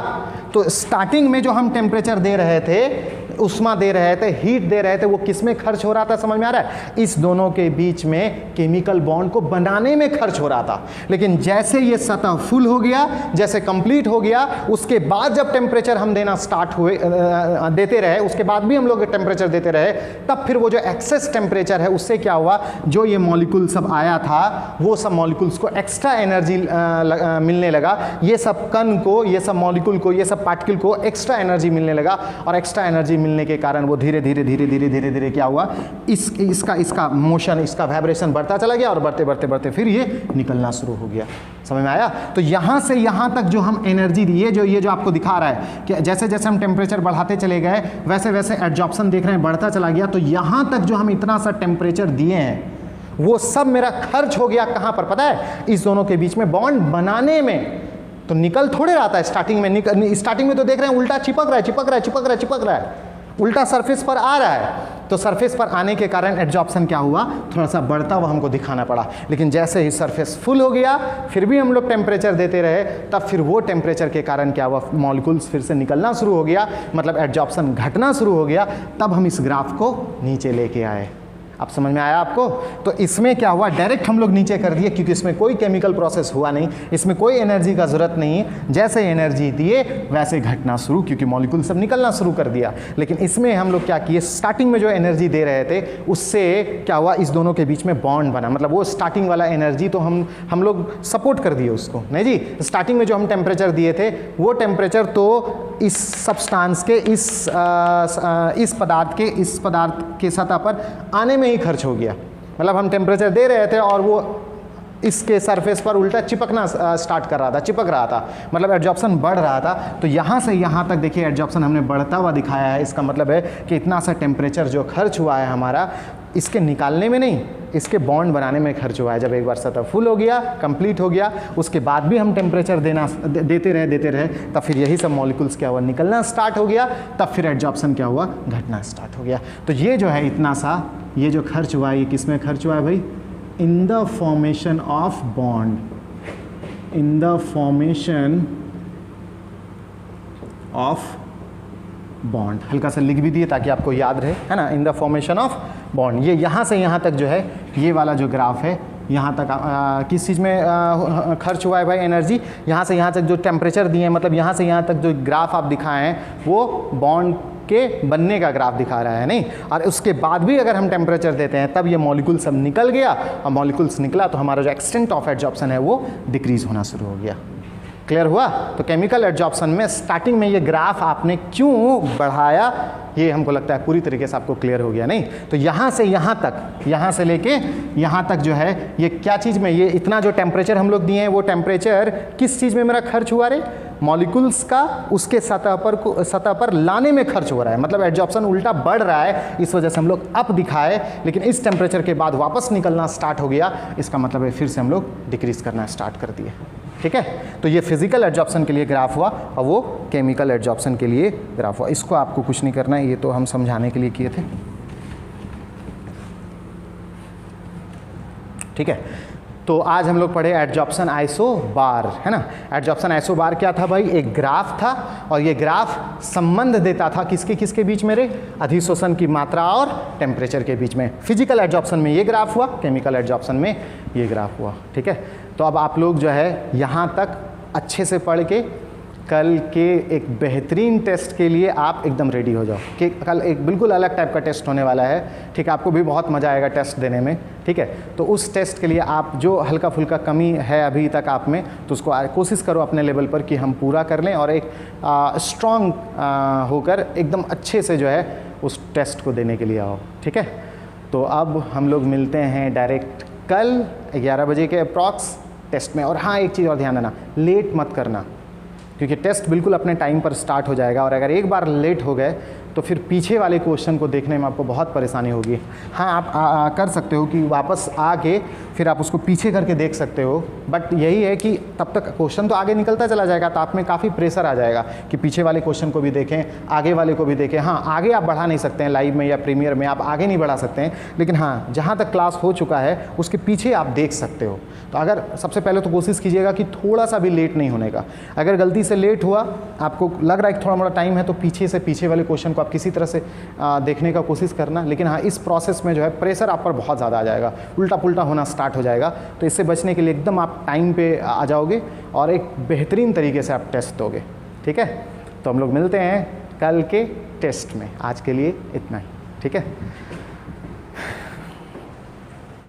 तो स्टार्टिंग में जो हम टेम्परेचर दे रहे थे, उष्मा दे रहे थे, हीट दे रहे थे, वो किस में खर्च हो रहा था? समझ में आ रहा है? इस दोनों के बीच में केमिकल बॉन्ड को बनाने में खर्च हो रहा था। लेकिन जैसे ये सतह फुल हो गया, जैसे कंप्लीट हो गया, उसके बाद जब टेम्परेचर हम देना स्टार्ट हुए, देते रहे, उसके बाद भी हम लोग टेम्परेचर देते रहे, तब फिर वो जो एक्सेस टेम्परेचर है उससे क्या हुआ? जो ये मॉलिक्यूल सब आया था, वो सब मॉलिक्यूल्स को एक्स्ट्रा एनर्जी मिलने लगा। ये सब कण को, ये सब मॉलिक्यूल को, ये सब पार्टिकल को एक्स्ट्रा एनर्जी मिलने लगा, और एक्स्ट्रा एनर्जी मिलने के कारण वो धीरे धीरे क्या हुआ? इसका मोशन, इसका वाइब्रेशन बढ़ता चला गया, और बढ़ते फिर ये निकलना शुरू हो गया। समझ में आया? तो यहाँ से यहाँ तक जो हम एनर्जी दिए, ये जो आपको दिखा रहा है कि जैसे जैसे हम टेम्परेचर बढ़ाते चले गए, वैसे वैसे एडजॉर्प्शन देख रहे हैं बढ़ता चला गया। तो यहाँ तक जो हम इतना सा टेम्परेचर दिए हैं, वो सब मेरा खर्च हो गया कहाँ पर पता है? इस दोनों के बीच में बॉन्ड बनाने में। तो निकल थोड़े रहा था स्टार्टिंग में, स्टार्टिंग में तो देख रहे हैं उल्टा चिपक रहा है, उल्टा सरफेस पर आ रहा है। तो सरफेस पर आने के कारण एड्जॉर्प्शन क्या हुआ, थोड़ा सा बढ़ता हुआ हमको दिखाना पड़ा। लेकिन जैसे ही सरफेस फुल हो गया, फिर भी हम लोग टेम्परेचर देते रहे, तब फिर वो टेम्परेचर के कारण क्या हुआ, मॉलिक्यूल्स फिर से निकलना शुरू हो गया, मतलब एड्जॉर्प्शन घटना शुरू हो गया। तब हम इस ग्राफ को नीचे लेके आए। अब समझ में आया आपको? तो इसमें क्या हुआ, डायरेक्ट हम लोग नीचे कर दिए, क्योंकि इसमें कोई केमिकल प्रोसेस हुआ नहीं, इसमें कोई एनर्जी का ज़रूरत नहीं। जैसे एनर्जी दिए वैसे घटना शुरू, क्योंकि मॉलिक्यूल सब निकलना शुरू कर दिया। लेकिन इसमें हम लोग क्या किए, स्टार्टिंग में जो एनर्जी दे रहे थे उससे क्या हुआ, इस दोनों के बीच में बॉन्ड बना। मतलब वो स्टार्टिंग वाला एनर्जी तो हम लोग सपोर्ट कर दिए उसको, नहीं जी। स्टार्टिंग में जो हम टेम्परेचर दिए थे वो टेम्परेचर तो इस सब्सटेंस के इस पदार्थ के सतह पर आने में ही खर्च हो गया। मतलब हम टेम्परेचर दे रहे थे और वो इसके सरफेस पर उल्टा चिपकना स्टार्ट कर रहा था, चिपक रहा था, मतलब एड्जॉर्प्शन बढ़ रहा था। तो यहाँ से यहाँ तक देखिए एड्जॉर्प्शन हमने बढ़ता हुआ दिखाया है। इसका मतलब है कि इतना सा टेम्परेचर जो खर्च हुआ है हमारा, इसके निकालने में नहीं, इसके बॉन्ड बनाने में खर्च हुआ है। जब एक बार सतह फुल हो गया, कंप्लीट हो गया, उसके बाद भी हम टेम्परेचर देते रहे, तब फिर यही सब मॉलिक्यूल्स क्या हुआ, निकलना स्टार्ट हो गया। तब फिर एड्जॉर्प्शन क्या हुआ, घटना स्टार्ट हो गया। तो ये जो है इतना सा, ये जो खर्च हुआ है, ये किस में खर्च हुआ है भाई, in the formation of bond, in the formation of bond. हल्का सा लिख भी दिए ताकि आपको याद रहे, है ना, in the formation of bond. ये यहाँ से यहाँ तक जो है, ये वाला जो ग्राफ है, यहाँ तक किस चीज़ में खर्च हुआ है भाई, एनर्जी। यहाँ से यहाँ तक जो टेम्परेचर दिए हैं, मतलब यहाँ से यहाँ तक जो ग्राफ आप दिखाए हैं, वो बॉन्ड के बनने का ग्राफ दिखा रहा है, नहीं। और उसके बाद भी अगर हम टेम्परेचर देते हैं, तब ये मॉलिक्यूल सब निकल गया, और मॉलिक्यूल्स निकला तो हमारा जो एक्सटेंट ऑफ एड्जॉर्प्शन है वो डिक्रीज होना शुरू हो गया। क्लियर हुआ? तो केमिकल एड्जॉर्प्शन में स्टार्टिंग में ये ग्राफ आपने क्यों बढ़ाया, ये हमको लगता है पूरी तरीके से आपको क्लियर हो गया, नहीं। तो यहाँ से यहाँ तक, यहाँ से लेके यहाँ तक जो है, ये क्या चीज़ में, ये इतना जो टेम्परेचर हम लोग दिए हैं, वो टेम्परेचर किस चीज़ में मेरा खर्च हुआ रे, मॉलिक्यूल्स का उसके सतह पर लाने में खर्च हो रहा है। मतलब एड्जॉर्प्शन उल्टा बढ़ रहा है, इस वजह से हम लोग अप दिखाए, लेकिन इस टेम्परेचर के बाद वापस निकलना स्टार्ट हो गया। इसका मतलब है फिर से हम लोग डिक्रीज करना स्टार्ट कर दिए। ठीक है, तो ये फिजिकल एड्जॉर्प्शन के लिए ग्राफ हुआ, और वो केमिकल एड्जॉर्प्शन के लिए ग्राफ हुआ। इसको आपको कुछ नहीं करना है, ये तो हम समझाने के लिए किए थे। ठीक है, तो आज हम लोग पढ़े एड्जॉर्प्शन आइसोबार, है ना। एड्जॉर्प्शन आइसोबार क्या था भाई, एक ग्राफ था, और ये ग्राफ संबंध देता था किसके किसके बीच में रे, अधिशोषण की मात्रा और टेम्परेचर के बीच में। फिजिकल एड्जॉर्प्शन में ये ग्राफ हुआ, केमिकल एड्जॉर्प्शन में ये ग्राफ हुआ। ठीक है, तो अब आप लोग जो है यहाँ तक अच्छे से पढ़ के कल के एक बेहतरीन टेस्ट के लिए आप एकदम रेडी हो जाओ, कि कल एक बिल्कुल अलग टाइप का टेस्ट होने वाला है। ठीक है, आपको भी बहुत मज़ा आएगा टेस्ट देने में। ठीक है, तो उस टेस्ट के लिए आप जो हल्का फुल्का कमी है अभी तक आप में, तो उसको कोशिश करो अपने लेवल पर कि हम पूरा कर लें, और एक स्ट्रॉन्ग होकर एकदम अच्छे से जो है उस टेस्ट को देने के लिए आओ। ठीक है, तो अब हम लोग मिलते हैं डायरेक्ट कल 11 बजे के अप्रॉक्स टेस्ट में। और हाँ, एक चीज़ और ध्यान देना, लेट मत करना, क्योंकि टेस्ट बिल्कुल अपने टाइम पर स्टार्ट हो जाएगा, और अगर एक बार लेट हो गए तो फिर पीछे वाले क्वेश्चन को देखने में आपको बहुत परेशानी होगी। हाँ, आप कर सकते हो कि वापस आके फिर आप उसको पीछे करके देख सकते हो, बट यही है कि तब तक क्वेश्चन तो आगे निकलता चला जाएगा, तो आप में काफ़ी प्रेशर आ जाएगा कि पीछे वाले क्वेश्चन को भी देखें, आगे वाले को भी देखें। हाँ, आगे आप बढ़ा नहीं सकते हैं, लाइव में या प्रीमियर में आप आगे नहीं बढ़ा सकते हैं, लेकिन हाँ, जहाँ तक क्लास हो चुका है उसके पीछे आप देख सकते हो। तो अगर सबसे पहले तो कोशिश कीजिएगा कि थोड़ा सा भी लेट नहीं होने का। अगर गलती से लेट हुआ, आपको लग रहा है कि थोड़ा मोड़ा टाइम है, तो पीछे से पीछे वाले क्वेश्चन को आप किसी तरह से देखने का कोशिश करना। लेकिन हाँ, इस प्रोसेस में जो है प्रेशर आप पर बहुत ज़्यादा आ जाएगा, उल्टा पुल्टा होना स्टार्ट हो जाएगा। तो इससे बचने के लिए एकदम आप टाइम पे आ जाओगे और एक बेहतरीन तरीके से आप टेस्ट दोगे। ठीक है, तो हम लोग मिलते हैं कल के टेस्ट में। आज के लिए इतना ही। ठीक है।